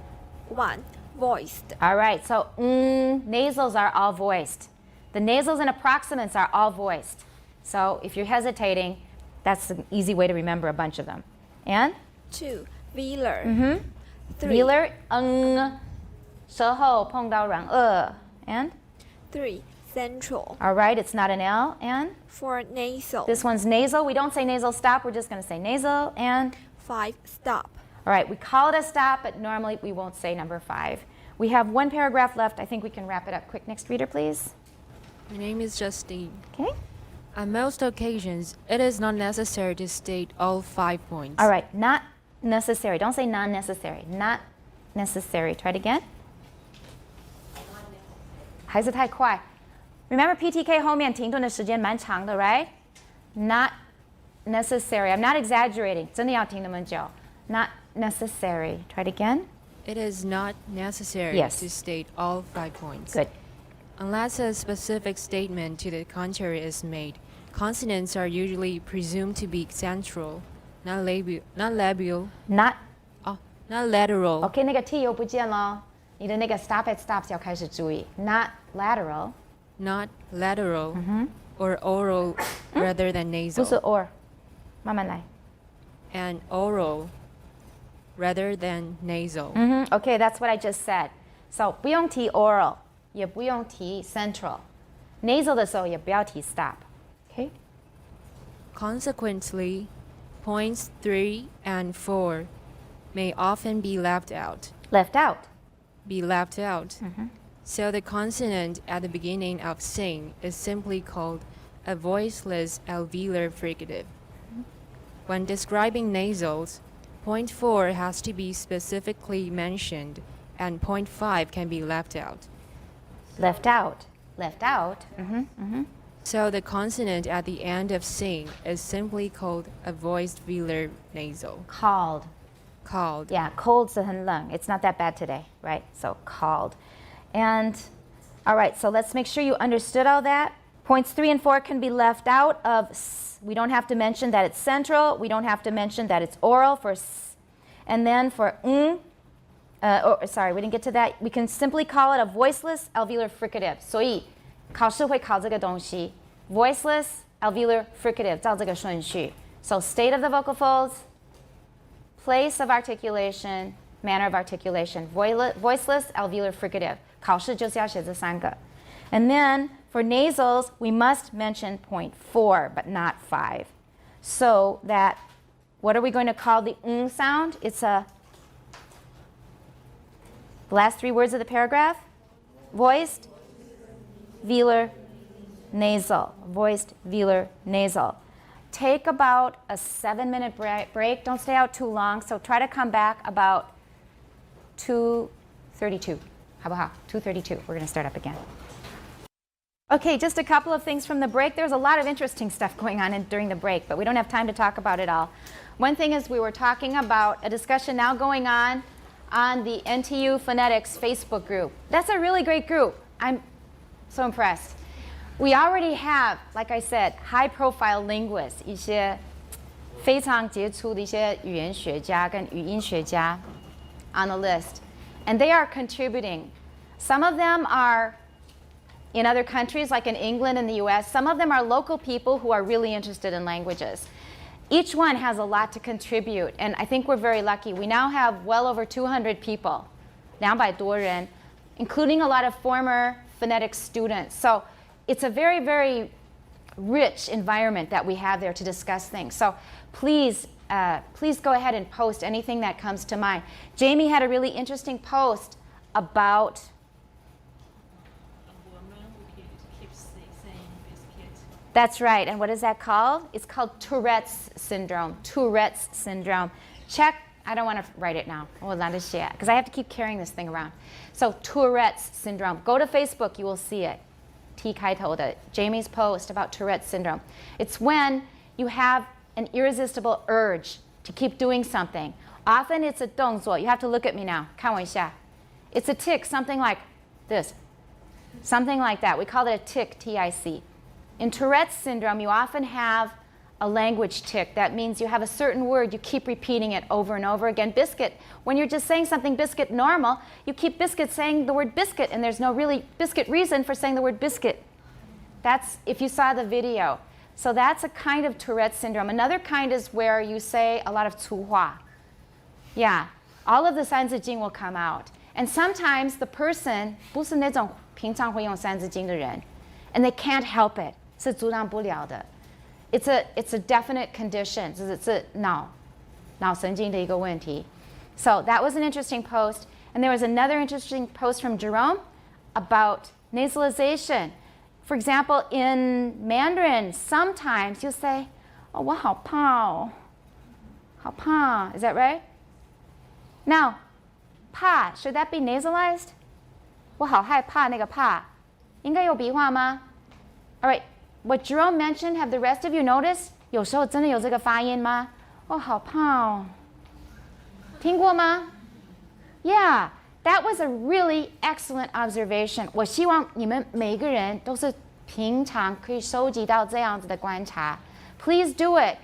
1. Voiced. All right, so nasals are all voiced. The nasals and approximants are all voiced. So if you're hesitating, that's an easy way to remember a bunch of them. And? 2. Velar. 3. Velar, 舌后碰到软腭. And? 3. Central. All right, it's not an L. And? 4. Nasal. This one's nasal. We don't say nasal stop. We're just going to say nasal. And? 5. Stop. All right, we call it a stop, but normally we won't say number 5. We have 1 paragraph left. I think we can wrap it up quick. Next reader, please. My name is Justine. Okay. On most occasions, it is not necessary to state all 5 points. All right, not necessary. Don't say non-necessary. Not necessary. Try it again. 还是太快。Remember PTK 后面停顿的时间蛮长的 right? Not necessary. I'm not exaggerating. 真的要停那么久。Not necessary. Try it again. It is not necessary Yes. to state all 5 points. Good. Unless a specific statement to the contrary is made, consonants are usually presumed to be central, not labial, Not. not lateral, OK， 那个 T 又不见了。你的那个 stop it stops 要开始注意。Not lateral. not lateral, or oral rather than 不是 nasal, or，慢慢来。 and oral rather than nasal. Okay, that's what I just said. So 不用提 oral， 也不用提 central。nasal 的时候也不要提 stop。Okay. Consequently, points 3 and 4 may often be left out. Left out. So the consonant at the beginning of sing is simply called a voiceless alveolar fricative. When describing nasals, point 4 has to be specifically mentioned and point 5 can be left out. Left out. So the consonant at the end of sing is simply called a voiced velar nasal. Called. Yeah, cold 是很冷. It's not that bad today, right? So called. And all right, so let's make sure you understood all that. Points 3 and 4 can be left out of s. We don't have to mention that it's central. We don't have to mention that it's oral for s. And then for sorry, we didn't get to that. We can simply call it a voiceless alveolar fricative. 所以考试会考这个东西 voiceless alveolar fricative 照这个顺序 So state of the vocal folds, place of articulation, manner of articulation, voiceless alveolar fricative 考试就是要写这三个 And then for nasals, we must mention point 4, but not 5. So that, what are we going to call the sound? It's the last 3 words of the paragraph. Voiced, velar, nasal. Voiced, velar, nasal. Take about a 7-minute break. Don't stay out too long. So try to come back about 2:32. How about 2:32? We're going to start up again. Okay, just a couple of things from the break. There's a lot of interesting stuff going on during the break, but we don't have time to talk about it all. One thing is we were talking about a discussion now going on the NTU Phonetics Facebook group. That's a really great group. I'm so impressed. We already have, like I said, high-profile linguists, 一些非常杰出的一些语言学家跟语音学家 on the list. And they are contributing. Some of them are in other countries, like in England and the US. Some of them are local people who are really interested in languages. Each one has a lot to contribute, and I think we're very lucky. We now have well over 200 people, 200多人, including a lot of former phonetics students. So it's a very, very rich environment that we have there to discuss things. So please go ahead and post anything that comes to mind. Jamie had a really interesting post about That's right. And what is that called? It's called Tourette's syndrome. Tourette's syndrome. Check. I don't want to write it now. Because I have to keep carrying this thing around. So Tourette's syndrome. Go to Facebook. You will see it. T 开头的 Jamie's post about Tourette's syndrome. It's when you have an irresistible urge to keep doing something. Often it's a 动作. You have to look at me now. 看我一下. It's a tic, something like this. Something like that. We call it a tic, T-I-C. In Tourette's syndrome, you often have a language tic. That means you have a certain word, you keep repeating it over and over again. Biscuit. When you're just saying something biscuit normal, you keep biscuit saying the word biscuit, and there's no really biscuit reason for saying the word biscuit. That's if you saw the video. So that's a kind of Tourette's syndrome. Another kind is where you say a lot of 粗话. Yeah, all of the 三字经 will come out. And sometimes the person 不是那种平常会用三字经的人, and they can't help it. 是阻挡不了的. It's a definite condition. 是脑神经的一个问题. So that was an interesting post. And there was another interesting post from Jerome about nasalization. For example, in Mandarin, sometimes you'll say, 哦，我好怕哦，好怕. Is that right? Now, 怕, should that be nasalized? 我好害怕那个怕，应该有笔画吗？ All right, what Jerome mentioned, have the rest of you noticed? 有时候真的有这个发音吗？哦，好怕哦。听过吗？ Yeah, that was a really excellent observation. 我希望你们每一个人都是平常可以收集到这样子的观察。Please do it.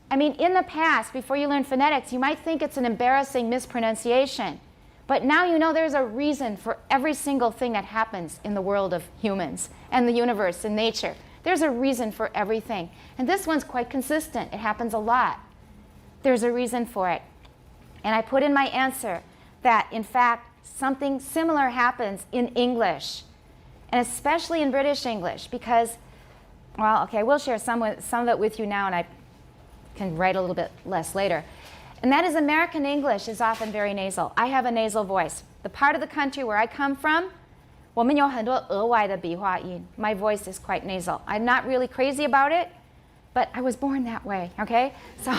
I mean, in the past, before you learn phonetics, you might think it's an embarrassing mispronunciation. But now you know there's a reason for every single thing that happens in the world of humans and the universe and nature. There's a reason for everything. And this one's quite consistent. It happens a lot. There's a reason for it. And I put in my answer that, in fact, something similar happens in English, and especially in British English, because, well, okay, I will share some of it with you now, and I can write a little bit less later. And that is American English is often very nasal. I have a nasal voice. The part of the country where I come from, 我们有很多额外的笔画音. My voice is quite nasal. I'm not really crazy about it, but I was born that way, okay? So,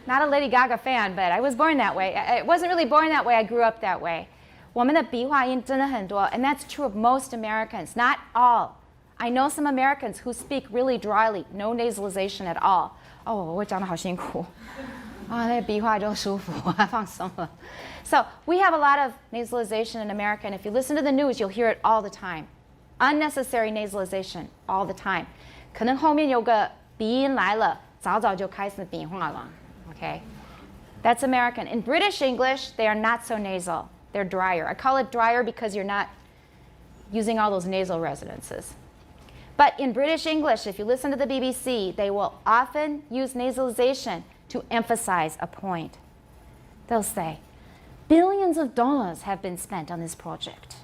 not a Lady Gaga fan, but I was born that way. I wasn't really born that way, I grew up that way. 我们的笔画音真的很多, and that's true of most Americans, not all. I know some Americans who speak really dryly, no nasalization at all. 哦，我讲得好辛苦。啊，那笔画就舒服，放松了。So, we have a lot of nasalization in America, and if you listen to the news, you'll hear it all the time. Unnecessary nasalization all the time. 可能后面有个鼻音来了，早早就开始笔画了。Okay? That's American. In British English, they are not so nasal. They're drier. I call it drier because you're not using all those nasal resonances. But in British English, if you listen to the BBC, they will often use nasalization to emphasize a point. They'll say, billions of dollars have been spent on this project.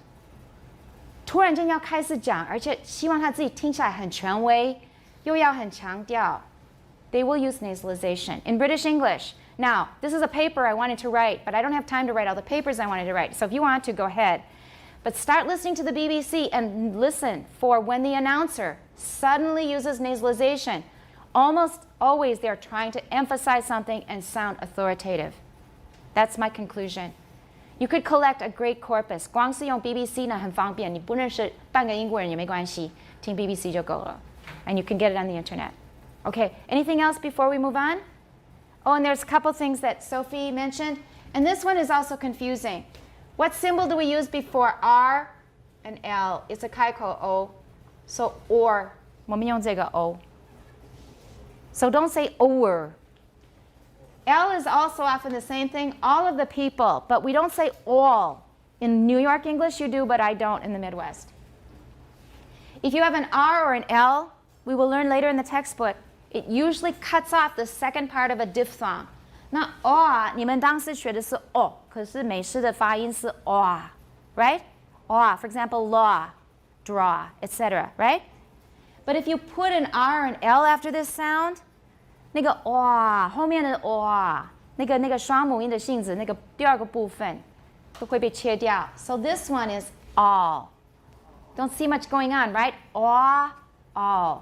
突然间要开始讲，而且希望他自己听起来很权威，又要很强调。They will use nasalization. In British English, now, this is a paper I wanted to write, but I don't have time to write all the papers I wanted to write. So if you want to, go ahead. But start listening to the BBC and listen for when the announcer suddenly uses nasalization. Almost always they're trying to emphasize something and sound authoritative. That's my conclusion. You could collect a great corpus. 光是用 BBC 呢很方便，你不认识半个英国人也没关系，听 BBC 就够了。And you can get it on the internet. Okay, anything else before we move on? Oh, and there's a couple things that Sophie mentioned. And this one is also confusing. What symbol do we use before R and L? It's a 开口 O. So, or. 我们用这个 O. So don't say or. L is also often the same thing, all of the people, but we don't say all. In New York English you do, but I don't in the Midwest. If you have an R or an L, we will learn later in the textbook, it usually cuts off the second part of a diphthong. 那 or 你们当时学的是 o, 可是美式的发音是 or, right? Or, for example, law, draw, etc., right? But if you put an R and L after this sound, 那个 or 后面的 or 那个双母音的性质，那个第二个部分都会被切掉。So this one is all. Don't see much going on, right? Or, all.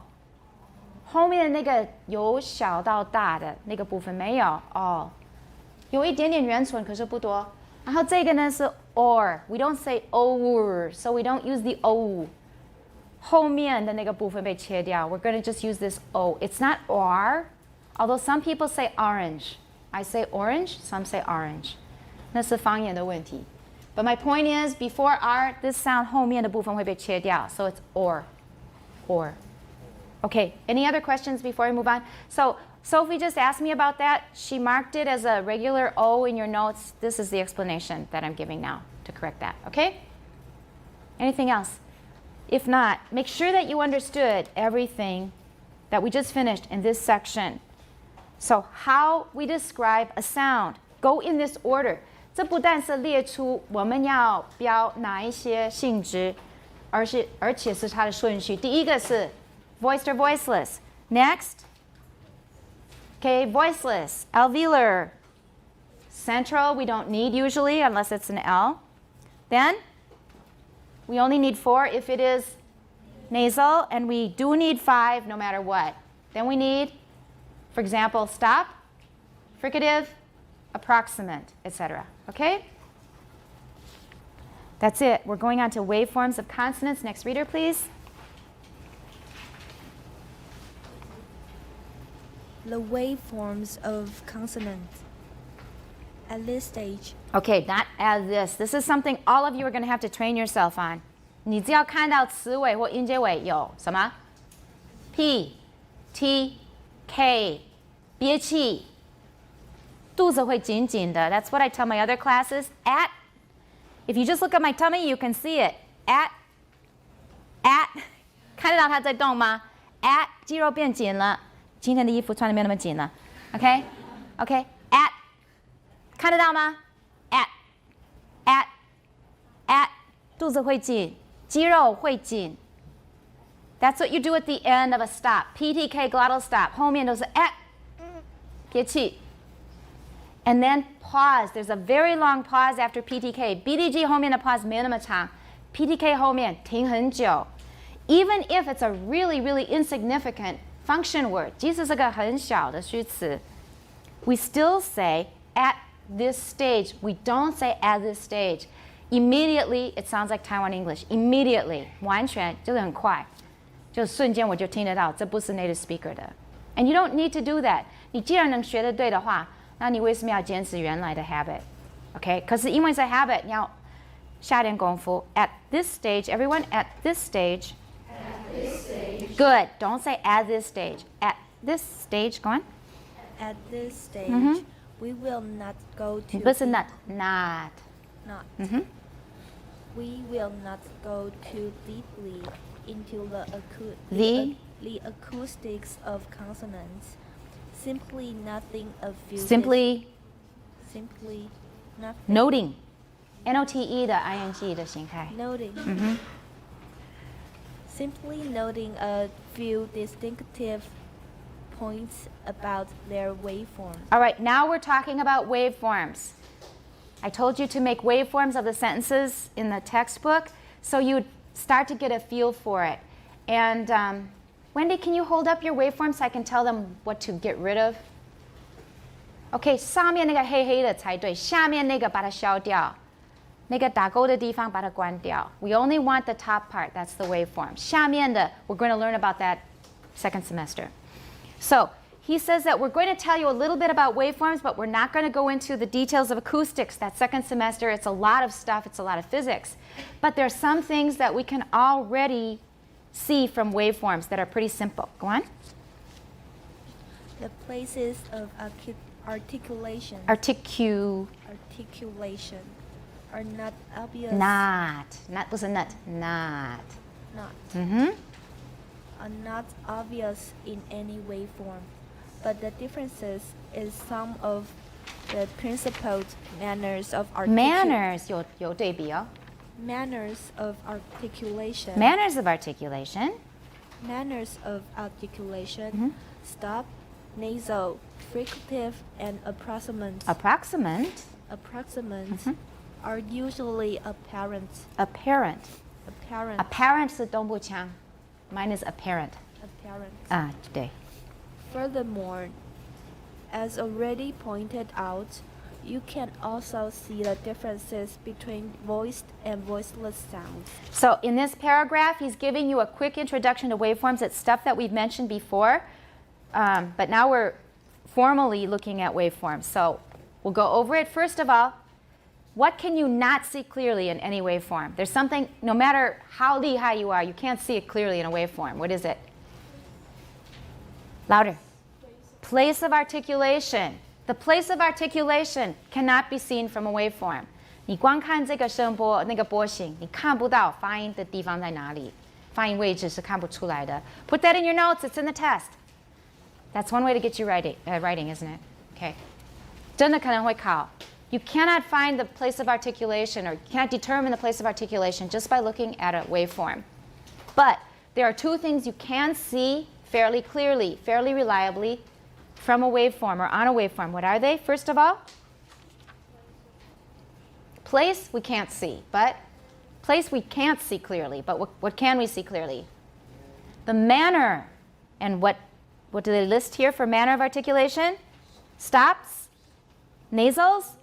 后面的那个由小到大的那个部分没有 all. 有一点点圆唇，可是不多。然后这个呢是 or. We don't say or, so we don't use the o. 后面的那个部分被切掉。We're going to just use this o. It's not or, although some people say orange. I say orange, some say orange. 那是方言的问题。But my point is, before R, this sound 后面的部分会被切掉. So it's or. Or. Okay, any other questions before I move on? So Sophie just asked me about that. She marked it as a regular O in your notes. This is the explanation that I'm giving now to correct that, okay? Anything else? If not, make sure that you understood everything that we just finished in this section. So how we describe a sound. Go in this order. 这不但是列出我们要标哪一些性质，而且是它的顺序。第一个是 voiced or voiceless. Next, okay, voiceless, alveolar. Central, we don't need usually unless it's an L. Then, we only need 4 if it is nasal, and we do need 5 no matter what. Then we need, for example, stop, fricative, approximant, etc. Okay? That's it. We're going on to waveforms of consonants. Next reader, please. The waveforms of consonants. At this stage, Okay, not as this. This is something all of you are going to have to train yourself on. 你只要看到词尾或音节尾有什么 P, T, K, 憋气，肚子会紧紧的。That's what I tell my other classes. At, if you just look at my tummy, you can see it. At, 看得到它在动吗 ？At 肌肉变紧了。今天的衣服穿的没有那么紧了。OK, at 看得到吗 ？At 肚子会紧，肌肉会紧。That's what you do at the end of a stop. PTK glottal stop 后面都是 at 憋气。And then pause. There's a very long pause after PTK. BDG 后面的 pause 没有那么长 ，PTK 后面停很久。Even if it's a really, really insignificant function word, 即使是个很小的虚词 we still say at this stage. We don't say at this stage. Immediately, it sounds like Taiwan English. Immediately, 完全就是很快，就瞬间我就听得到，这不是 native speaker 的。And you don't need to do that. 你既然能学得对的话，那你为什么要坚持原来的 habit? Okay? 可是因为是 habit, 你要下点功夫。At this stage, everyone, at this stage. At this stage. Good. Don't say at this stage. At this stage, go on. at this stage, we will not go to. 不是 not. Not. Mm-hmm. We will not go too deeply into the acoustics of consonants. Simply nothing of few. Simply nothing. noting. N-O-T-E 的 ing 的形态。 Noting. Simply noting a few distinctive points about their waveform. All right, now we're talking about waveforms. I told you to make waveforms of the sentences in the textbook, so you start to get a feel for it. And Wendy, can you hold up your waveform so I can tell them what to get rid of? OK, 上面那个黑黑的才对，下面那个把它消掉，那个打勾的地方把它关掉。We only want the top part, that's the waveform. 下面的 we're going to learn about that second semester. So he says that we're going to tell you a little bit about waveforms, but we're not going to go into the details of acoustics. That second semester, it's a lot of stuff, it's a lot of physics. But there are some things that we can already see from waveforms that are pretty simple. Go on. The places of articulation are not obvious. Not was a nut. Not. Are not obvious in any waveform, but the differences is some of the principled manners of Manners 有对比哦。 Manners of articulation. Manners of articulation. Manners of articulation. Stop, nasal, fricative, and approximant. Approximant. Are usually apparent. Apparent 是东部腔 Mine is apparent. 对。 Furthermore, as already pointed out, you can also see the differences between voiced and voiceless sounds. So in this paragraph, he's giving you a quick introduction to waveforms. It's stuff that we've mentioned before, but now we're formally looking at waveforms. So we'll go over it. First of all, what can you not see clearly in any waveform? There's something, no matter how 厉害 you are, you can't see it clearly in a waveform. What is it? Louder. Place of articulation. The place of articulation cannot be seen from a waveform. 你光看这个声波那个波形，你看不到发音的地方在哪里，发音位置是看不出来的。Put that in your notes. It's in the test. That's one way to get you writing, isn't it? Okay. 真的可能会考。You cannot find the place of articulation, or you cannot determine the place of articulation just by looking at a waveform. But there are two things you can see fairly clearly, fairly reliably from a waveform or on a waveform. What are they? First of all, place we can't see, but place we can't see clearly. But what can we see clearly? the manner. And what do they list here for manner of articulation? Stops, nasals,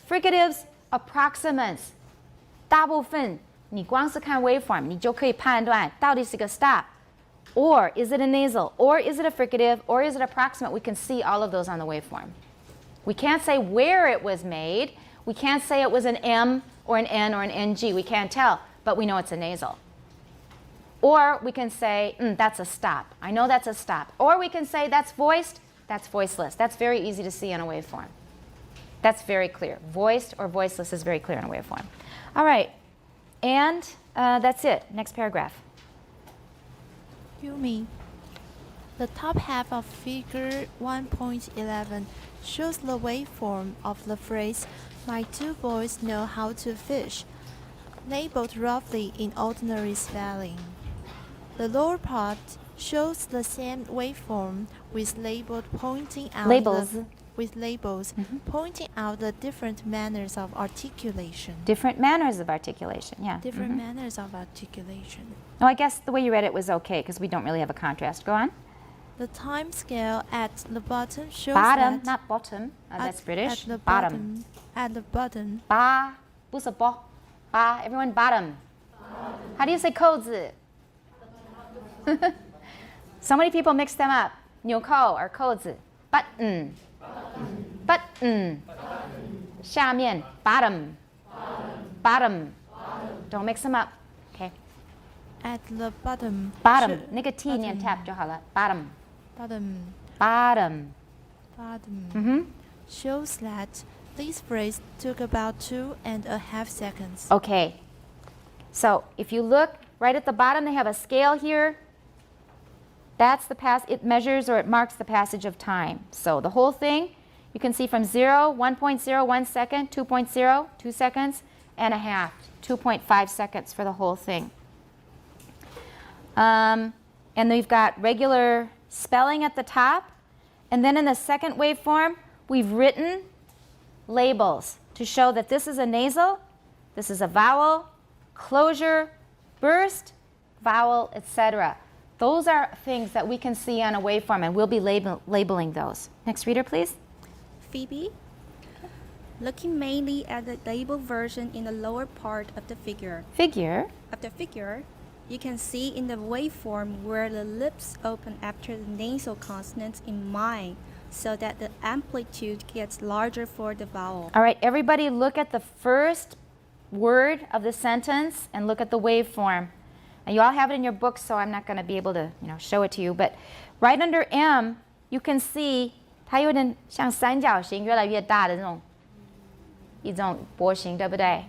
fricatives, approximants. 大部分你光是看 waveform 你就可以判断到底是个 stop, or is it a nasal, or is it a fricative, or is it approximate. We can see all of those on the waveform. We can't say where it was made. We can't say it was an M or an N or an NG. We can't tell, but we know it's a nasal. Or we can say, that's a stop. I know that's a stop. Or we can say that's voiced, that's voiceless. That's very easy to see on a waveform. That's very clear. Voiced or voiceless is very clear on a waveform. All right, and that's it. Next paragraph. Yumi. The top half of figure 1.11 shows the waveform of the phrase, "My two boys know how to fish," labeled roughly in ordinary spelling. The lower part shows the same waveform with labels pointing out pointing out the different manners of articulation. Different manners of articulation, yeah. Different manners of articulation. Oh, I guess the way you read it was okay because we don't really have a contrast. Go on. The time scale at the bottom shows Bottom, that not bottom. That's British. At the bottom. At the bottom. Ba, 不是 bo. Ba, everyone bottom. How do you say 扣子? So many people mix them up. 纽扣 or 扣子. Button. Button. 下面 bottom. Bottom. Don't mix them up. Okay. At the bottom. Bottom. 那个 T 念 tap 就好了. Bottom. Bottom. Bottom. Bottom. Shows that this phrase took about 2.5 seconds. Okay. So if you look right at the bottom, they have a scale here. That's the it measures or it marks the passage of time. So the whole thing, you can see from 0, 1.0, 1 second, 2.0, 2 seconds, and a half, 2.5 seconds for the whole thing. And we've got regular spelling at the top. And then in the second waveform, we've written labels to show that this is a nasal, this is a vowel, closure, burst, vowel, etc. Those are things that we can see on a waveform, and we'll be labeling those. Next reader, please. Phoebe, looking mainly at the labeled version in the lower part of the figure, you can see in the waveform where the lips open after the nasal consonants in my, so that the amplitude gets larger for the vowel. All right, everybody look at the first word of the sentence and look at the waveform. And you all have it in your book, so I'm not going to be able to, show it to you. But right under M, you can see 它有点像三角形越来越大的一种波形，对不对？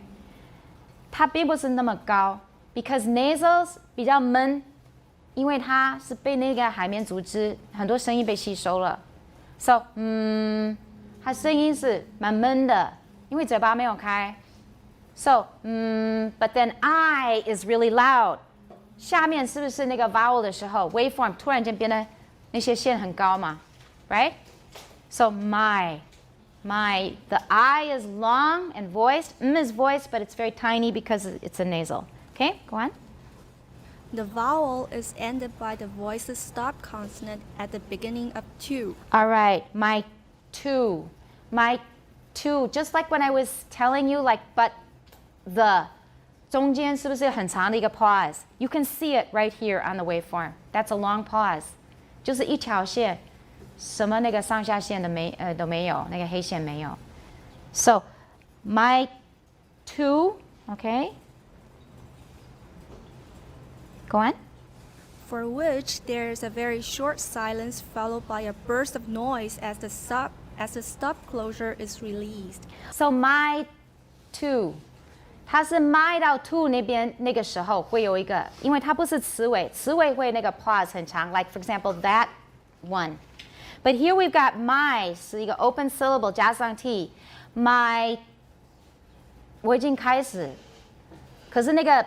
它并不是那么高 ，because nasals 比较闷，因为它是被那个海绵组织很多声音被吸收了。So 它声音是蛮闷的，因为嘴巴没有开。So but then I is really loud. 下面是不是那个 vowel 的时候 waveform 突然间变得那些线很高嘛 right? So my, the I is long and voiced, is voiced, but it's very tiny because it's a nasal. Okay, go on. The vowel is ended by the voiceless stop consonant at the beginning of to. All right, my two, just like when I was telling you, like but the 中间是不是很长的一个 pause? You can see it right here on the waveform. That's a long pause. 就是一条线，什么那个上下线的都没有，那个黑线没有。So my two, okay? Go on. For which there is a very short silence followed by a burst of noise as the stop closure is released. So my two. 它是 my 到 to 那边那个时候会有一个，因为它不是词尾，词尾会那个 pause 很长 ，like for example that one. But here we've got my 是一个 open syllable 加上 t. My 我已经开始，可是那个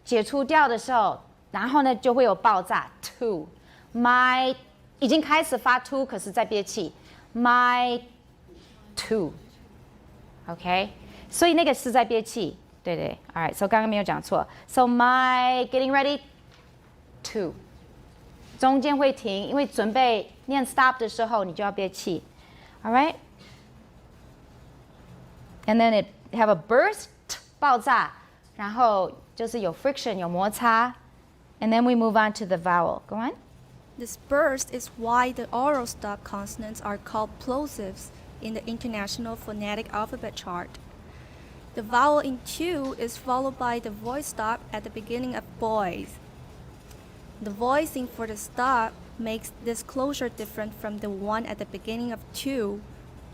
解除掉的时候，然后呢就会有爆炸 to. My 已经开始发 to， 可是在憋气 my two. OK， 所以那个是在憋气。对 ，all right， so 刚刚没有讲错。So my getting ready to，中间会停，因为准备念 stop 的时候，你就要憋气。All right? And then it have a burst 爆炸，然后就是有 friction 有摩擦。And then we move on to the vowel. Go on. This burst is why the oral stop consonants are called plosives in the International Phonetic Alphabet Chart. The vowel in two is followed by the voice stop at the beginning of boys. The voicing for the stop makes this closure different from the one at the beginning of two,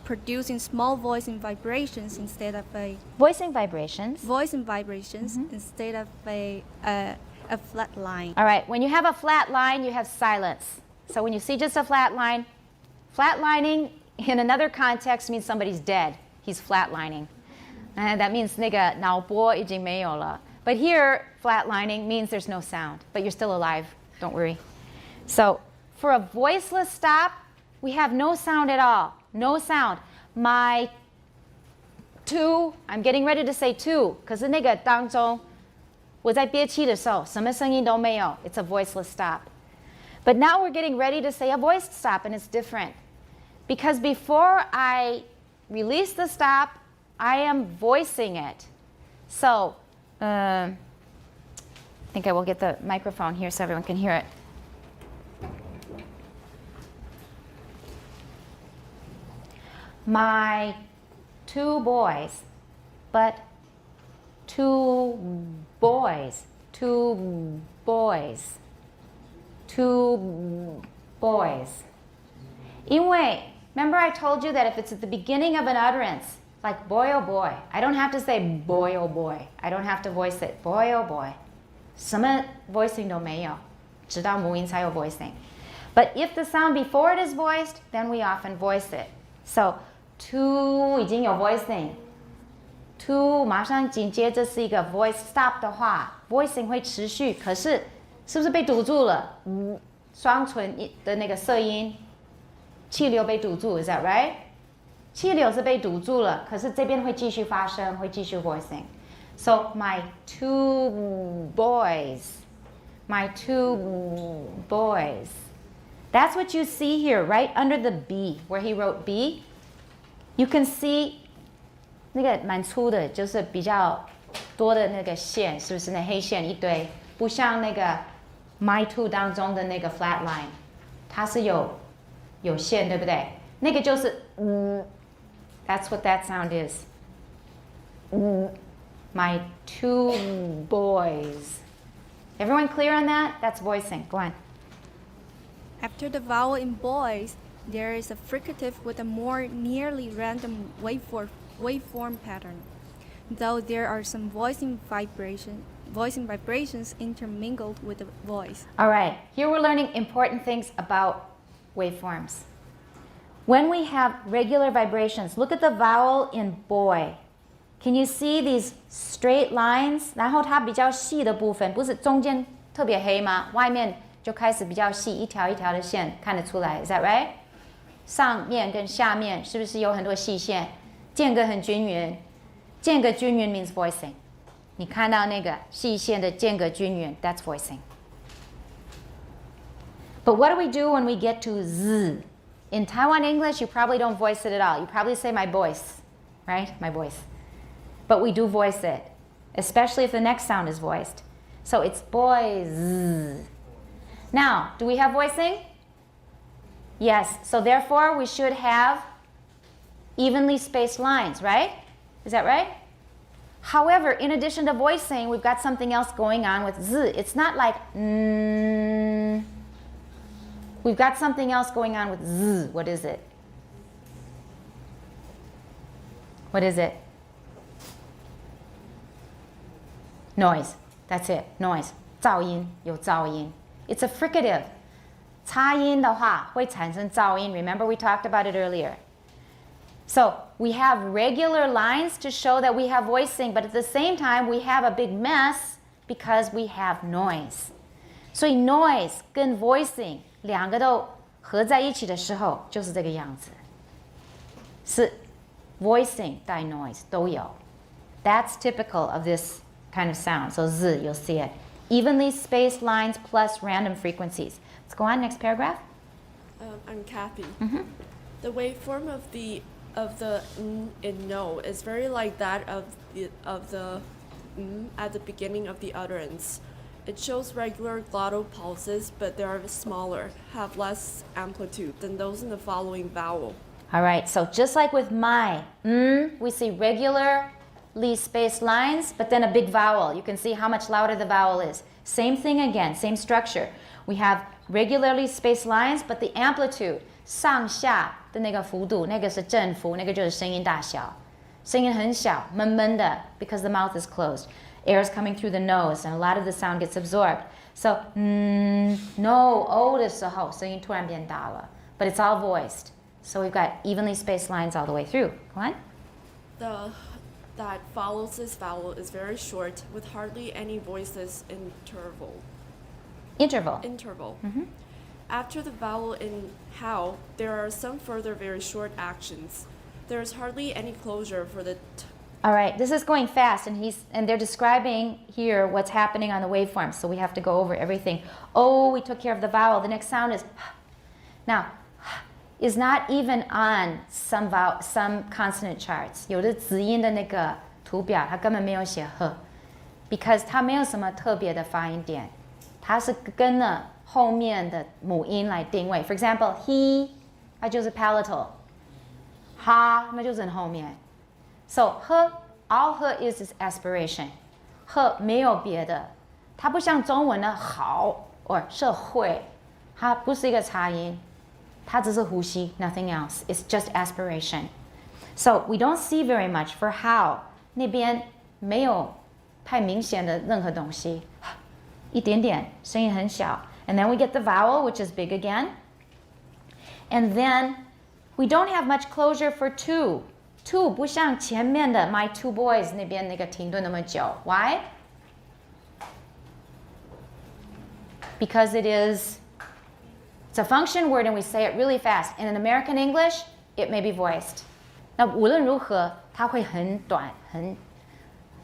producing small voicing vibrations instead of a Voicing vibrations. instead of a flat line. All right, when you have a flat line, you have silence. So when you see just a flat line, flatlining in another context means somebody's dead. He's flatlining. And that means 那个脑波已经没有了. But here, flatlining means there's no sound, but you're still alive. Don't worry. So for a voiceless stop, we have no sound at all. No sound. My two, I'm getting ready to say two, 可是那个当中我在憋气的时候什么声音都没有. It's a voiceless stop. But now we're getting ready to say a voiced stop, and it's different. Because before I release the stop, I am voicing it. So, I think I will get the microphone here so everyone can hear it. My two boys, but two boys, two boys, two boys. 因为 remember I told you that if it's at the beginning of an utterance, like boy oh boy, I don't have to say boy oh boy. I don't have to voice it. Boy oh boy. 什么 voicing 都没有，直到母音才有 voicing. But if the sound before it is voiced, then we often voice it. So, two 已经有 voicing. Two 马上紧接着是一个 voice stop 的话 voicing 会持续，可是是不是被堵住了？双唇的那个色音气流被堵住 is that right? 气流是被堵住了，可是这边会继续发声，会继续 voicing. So my two boys, my two boys. That's what you see here, right under the B, where he wrote B. You can see 那个蛮粗的，就是比较多的那个线，是不是那黑线一堆？不像那个 my two 当中的那个 flat line， 它是有线，对不对？那个就是that's what that sound is. My two boys. Everyone clear on that? That's voicing. Go on. After the vowel in boys, there is a fricative with a more nearly random waveform pattern, though there are some voicing vibrations intermingled with the voice. All right, here we're learning important things about waveforms. When we have regular vibrations, look at the vowel in boy. Can you see these straight lines? 然后它比较细的部分，不是中间特别黑吗？外面就开始比较细，一条一条的线看得出来 ，Is that right? 上面跟下面是不是有很多细线？间隔很均匀，间隔均匀 means voicing. 你看到那个细线的间隔均匀 ，that's voicing. But what do we do when we get to z? In Taiwan English, you probably don't voice it at all. You probably say my voice, right? My voice. But we do voice it, especially if the next sound is voiced. So it's boys. Now, do we have voicing? Yes. So therefore, we should have evenly spaced lines, right? Is that right? However, in addition to voicing, we've got something else going on with z. It's not like We've got something else going on with z. What is it? What is it? Noise. That's it. Noise. 噪音，有噪音。It's a fricative. 擦音的话会产生噪音。Remember we talked about it earlier. So we have regular lines to show that we have voicing, but at the same time we have a big mess because we have noise. 所以 noise 跟 voicing 两个都合在一起的时候就是这个样子。是 voicing 带 noise 都有。That's typical of this kind of sound. So z, you'll see it. Evenly spaced lines plus random frequencies. Let's go on, next paragraph. I'm Kathy. The waveform of the n in no is very like that of the n at the beginning of the utterance. It shows regular glottal pulses, but they are smaller, have less amplitude than those in the following vowel. All right, so just like with my, we see regularly spaced lines, but then a big vowel. You can see how much louder the vowel is. Same thing again, same structure. We have regularly spaced lines, but the amplitude, 上下的那个幅度，那个是振幅，那个就是声音大小。声音很小，闷闷的 because the mouth is closed. Air is coming through the nose, and a lot of the sound gets absorbed. So, no, o 的时候，声音突然变大了 but it's all voiced. So we've got evenly spaced lines all the way through. Go on. That follows this vowel is very short, with hardly any voiceless interval. After the vowel in how, there are some further very short actions. There is hardly any closure for the All right, this is going fast, and they're describing here what's happening on the waveform, so we have to go over everything. Oh, we took care of the vowel. The next sound is now is not even on some consonant charts. 有的子音的那个图表，它根本没有写 because 它没有什么特别的发音点，它是跟了后面的母音来定位。For example, he 它就是 palatal， 哈那就是很后面。So all is aspiration. 没有别的，它不像中文的好 or 是会，它不是一个擦音。它只是呼吸 nothing else. It's just aspiration. So we don't see very much for how. 那边没有太明显的任何东西，一点点，声音很小。And then we get the vowel, which is big again. And then we don't have much closure for two. Two 不像前面的 my two boys 那边那个停顿那么久。Why? Because it's a function word and we say it really fast. And in American English, it may be voiced. 那无论如何，它会很短，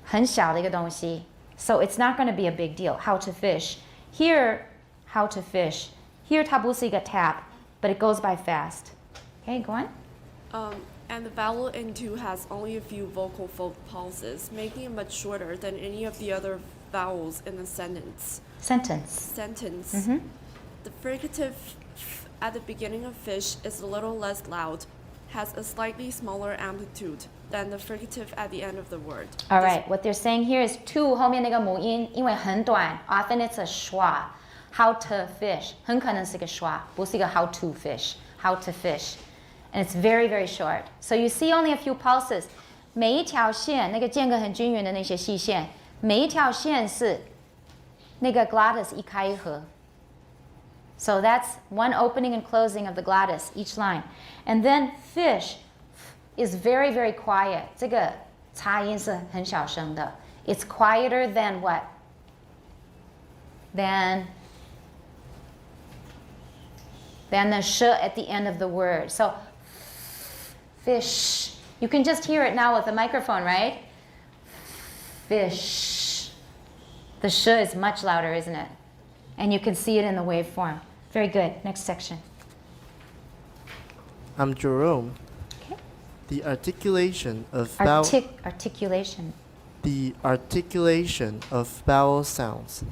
很小的一个东西。So it's not going to be a big deal. How to fish. Here, how to fish. Here 它不是一个 tap, but it goes by fast. Okay, go on. And the vowel in two has only a few vocal pulses, making it much shorter than any of the other vowels in the sentence. The fricative f at the beginning of fish is a little less loud, has a slightly smaller amplitude than the fricative at the end of the word. All right, what they're saying here is two 后面那个母音，因为很短 often it's a schwa. How to fish 很可能是个 schwa, 不是一个 how to fish. How to fish. And it's very, very short. So you see only a few pulses. 每一条线，那个间隔很均匀的那些细线，每一条线是那个 glottis 一开一合。So that's one opening and closing of the glottis, each line. And then fish is very, very quiet. 这个擦音是很小声的。It's quieter than what? Than the sh at the end of the word. So fish. You can just hear it now with the microphone, right? Fish. The sh is much louder, isn't it? And you can see it in the waveform. Very good. Next section. I'm Jerome. Okay. The articulation of Articulation. The articulation of vowel sounds.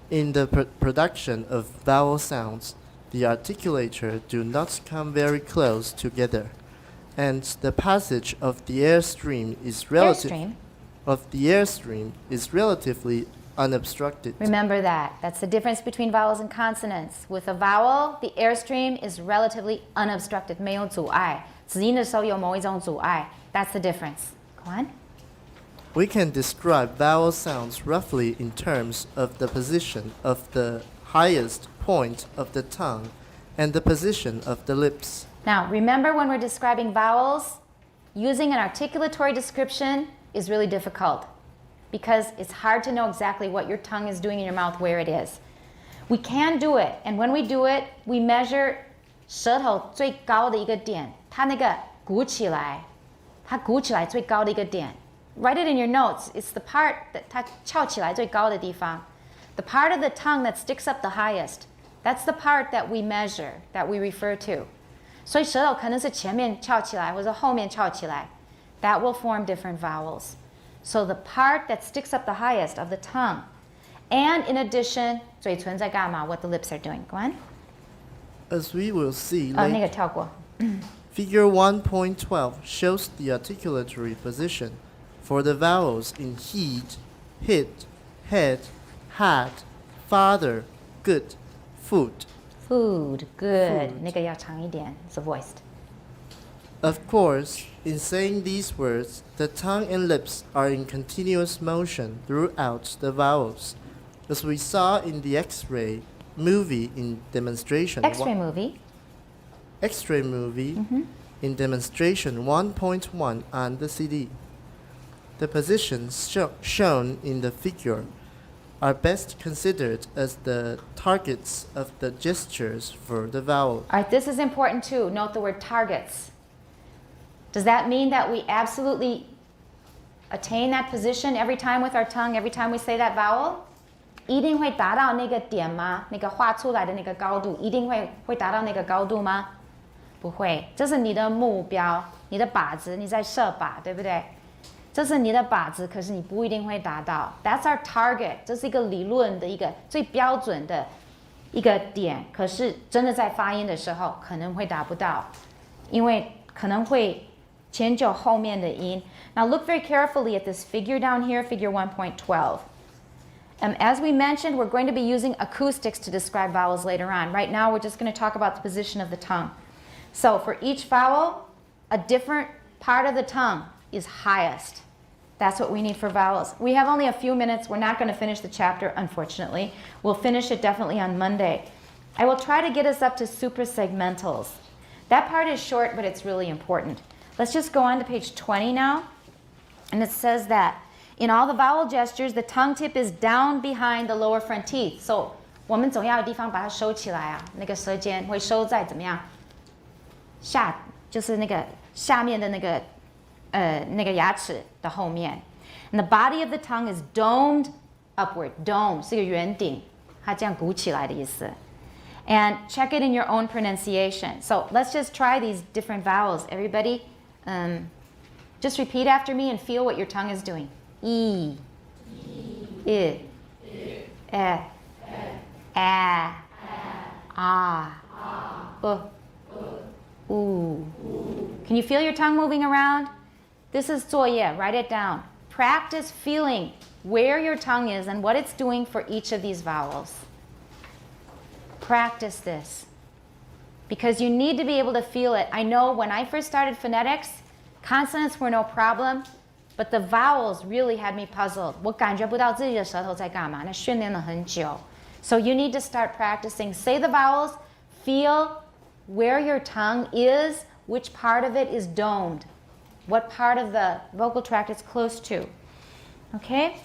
In the production of vowel sounds, the articulator do not come very close together, and the passage of the airstream is relatively unobstructed. Remember that. That's the difference between vowels and consonants. With a vowel, the airstream is relatively unobstructed. 没有阻碍。子音的时候有某一种阻碍。That's the difference. Go on. We can describe vowel sounds roughly in terms of the position of the highest point of the tongue and the position of the lips. Now, remember when we're describing vowels, using an articulatory description is really difficult because it's hard to know exactly what your tongue is doing in your mouth, where it is. We can do it, and when we do it, we measure 舌头最高的一个点，它那个鼓起来最高的一个点 write it in your notes. It's the part that 它翘起来最高的地方. The part of the tongue that sticks up the highest. That's the part that we measure, that we refer to. 所以舌头可能是前面翘起来或者后面翘起来. That will form different vowels. So the part that sticks up the highest of the tongue. And in addition, 嘴唇在干嘛? What the lips are doing. Go on. As we will see 那个跳过. Figure 1.12 shows the articulatory position for the vowels in heat, hit, head, had, father, good, food. Food, good. Food. 那个要长一点. It's a voiced. Of course, in saying these words, the tongue and lips are in continuous motion throughout the vowels, as we saw in the X-ray movie in demonstration. X-ray movie. X-ray movie in demonstration 1.1 on the CD. The positions shown in the figure are best considered as the targets of the gestures for the vowel. All right, this is important too. Note the word targets. Does that mean that we absolutely attain that position every time with our tongue, every time we say that vowel? 一定会达到那个点吗？那个画出来的那个高度，一定会达到那个高度吗？不会，这是你的目标，你的靶子，你在射靶，对不对？这是你的靶子，可是你不一定会达到。That's our target， 这是一个理论的一个最标准的一个点，可是真的在发音的时候可能会达不到，因为可能会迁就后面的音。Now look very carefully at this figure down here, figure 1.12. As we mentioned, we're going to be using acoustics to describe vowels later on. Right now, we're just going to talk about the position of the tongue. So for each vowel, a different part of the tongue is highest. That's what we need for vowels. We have only a few minutes. We're not going to finish the chapter, unfortunately. We'll finish it definitely on Monday. I will try to get us up to suprasegmentals. That part is short, but it's really important. Let's just go on to page 20 now. And it says that in all the vowel gestures, the tongue tip is down behind the lower front teeth. So 我们总要有地方把它收起来啊，那个舌尖会收在怎么样？下就是那个下面的那个牙齿的后面。And the body of the tongue is domed upward. Dome 是一个圆顶，它这样鼓起来的意思。And check it in your own pronunciation. So let's just try these different vowels. Everybody, just repeat after me and feel what your tongue is doing. E, I, A, U. Can you feel your tongue moving around? This is 作业. Write it down. Practice feeling where your tongue is and what it's doing for each of these vowels. Practice this because you need to be able to feel it. I know when I first started phonetics, consonants were no problem, but the vowels really had me puzzled. 我感觉不到自己的舌头在干嘛，那训练了很久。So you need to start practicing. Say the vowels, feel where your tongue is, which part of it is domed, what part of the vocal tract it's close to. Okay?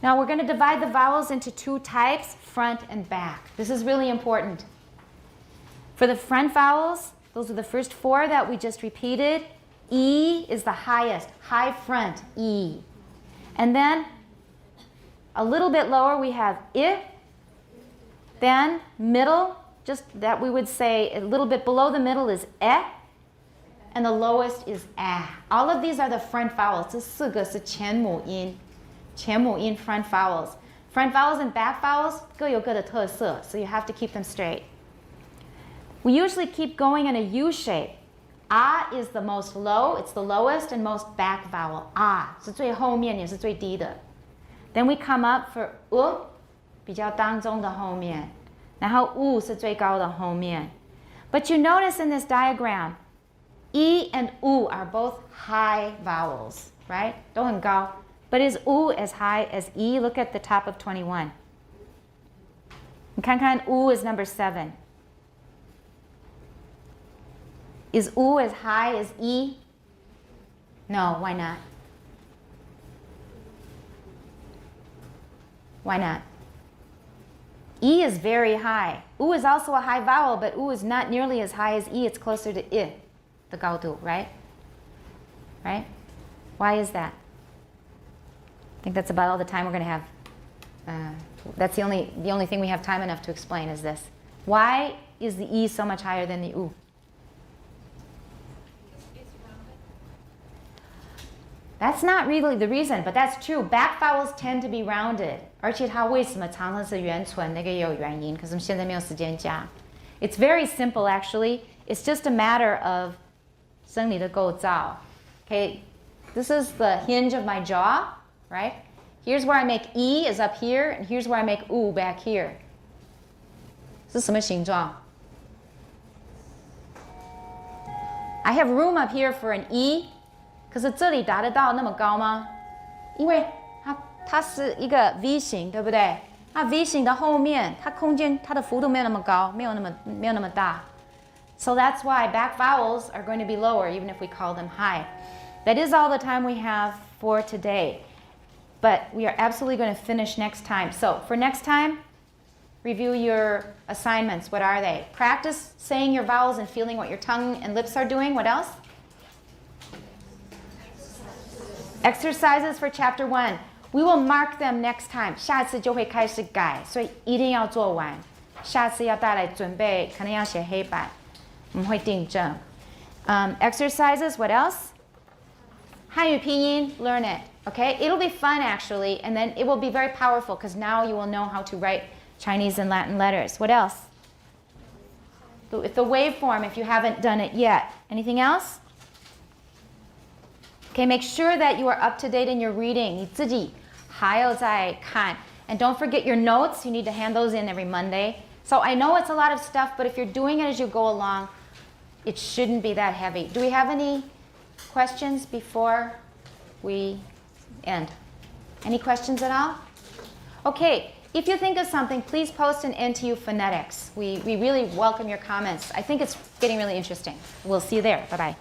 Now we're going to divide the vowels into two types, front and back. This is really important. For the front vowels, those are the first four that we just repeated. E is the highest, high front, E. And then a little bit lower we have I. Then middle, just that we would say a little bit below the middle is E. And the lowest is A. All of these are the front vowels. 这四个是前母音，前母音 front vowels. Front vowels and back vowels 各有各的特色, so you have to keep them straight. We usually keep going in a U shape. Ah is the most low, it's the lowest and most back vowel. Ah 是最后面也是最低的. Then we come up for U, 比较当中的后面. 然后 U 是最高的后面. But you notice in this diagram, E and U are both high vowels, right? 都很高. But is U as high as E? Look at the top of 21. 你看看 U is number 7. Is U as high as E? No, why not? Why not? E is very high. U is also a high vowel, but U is not nearly as high as E. It's closer to I, the 高度, right? Right? Why is that? think that's about all the time we're going to have. That's the only thing we have time enough to explain is this. Why is the E so much higher than the U? That's not really the reason, but that's true. Back vowels tend to be rounded. 而且它为什么常常是圆唇，那个也有原因，可是我们现在没有时间讲。It's very simple actually. It's just a matter of 生理的构造. Okay, this is the hinge of my jaw, right? Here's where I make E is up here, and here's where I make U back here. 是什么形状？ I have room up here for an E. 可是这里达得到那么高吗？因为它是一个 V 型，对不对？那 V 型的后面，它空间它的幅度没有那么高，没有那么大。So that's why back vowels are going to be lower, even if we call them high. That is all the time we have for today. But we are absolutely going to finish next time. So for next time, review your assignments. What are they? Practice saying your vowels and feeling what your tongue and lips are doing. What else? Exercises for chapter 1. We will mark them next time. 下次就会开始改，所以一定要做完。下次要带来准备，可能要写黑板，我们会订正。Exercises, what else? 汉语拼音, learn it. Okay? It'll be fun actually, and then it will be very powerful because now you will know how to write Chinese and Latin letters. What else? The waveform, if you haven't done it yet. Anything else? Okay, make sure that you are up to date in your reading. 你自己还要再看. And don't forget your notes. You need to hand those in every Monday. So I know it's a lot of stuff, but if you're doing it as you go along, it shouldn't be that heavy. Do we have any questions before we end? Any questions at all? Okay, if you think of something, please post an NTU phonetics. We really welcome your comments. I think it's getting really interesting. We'll see you there. Bye-bye.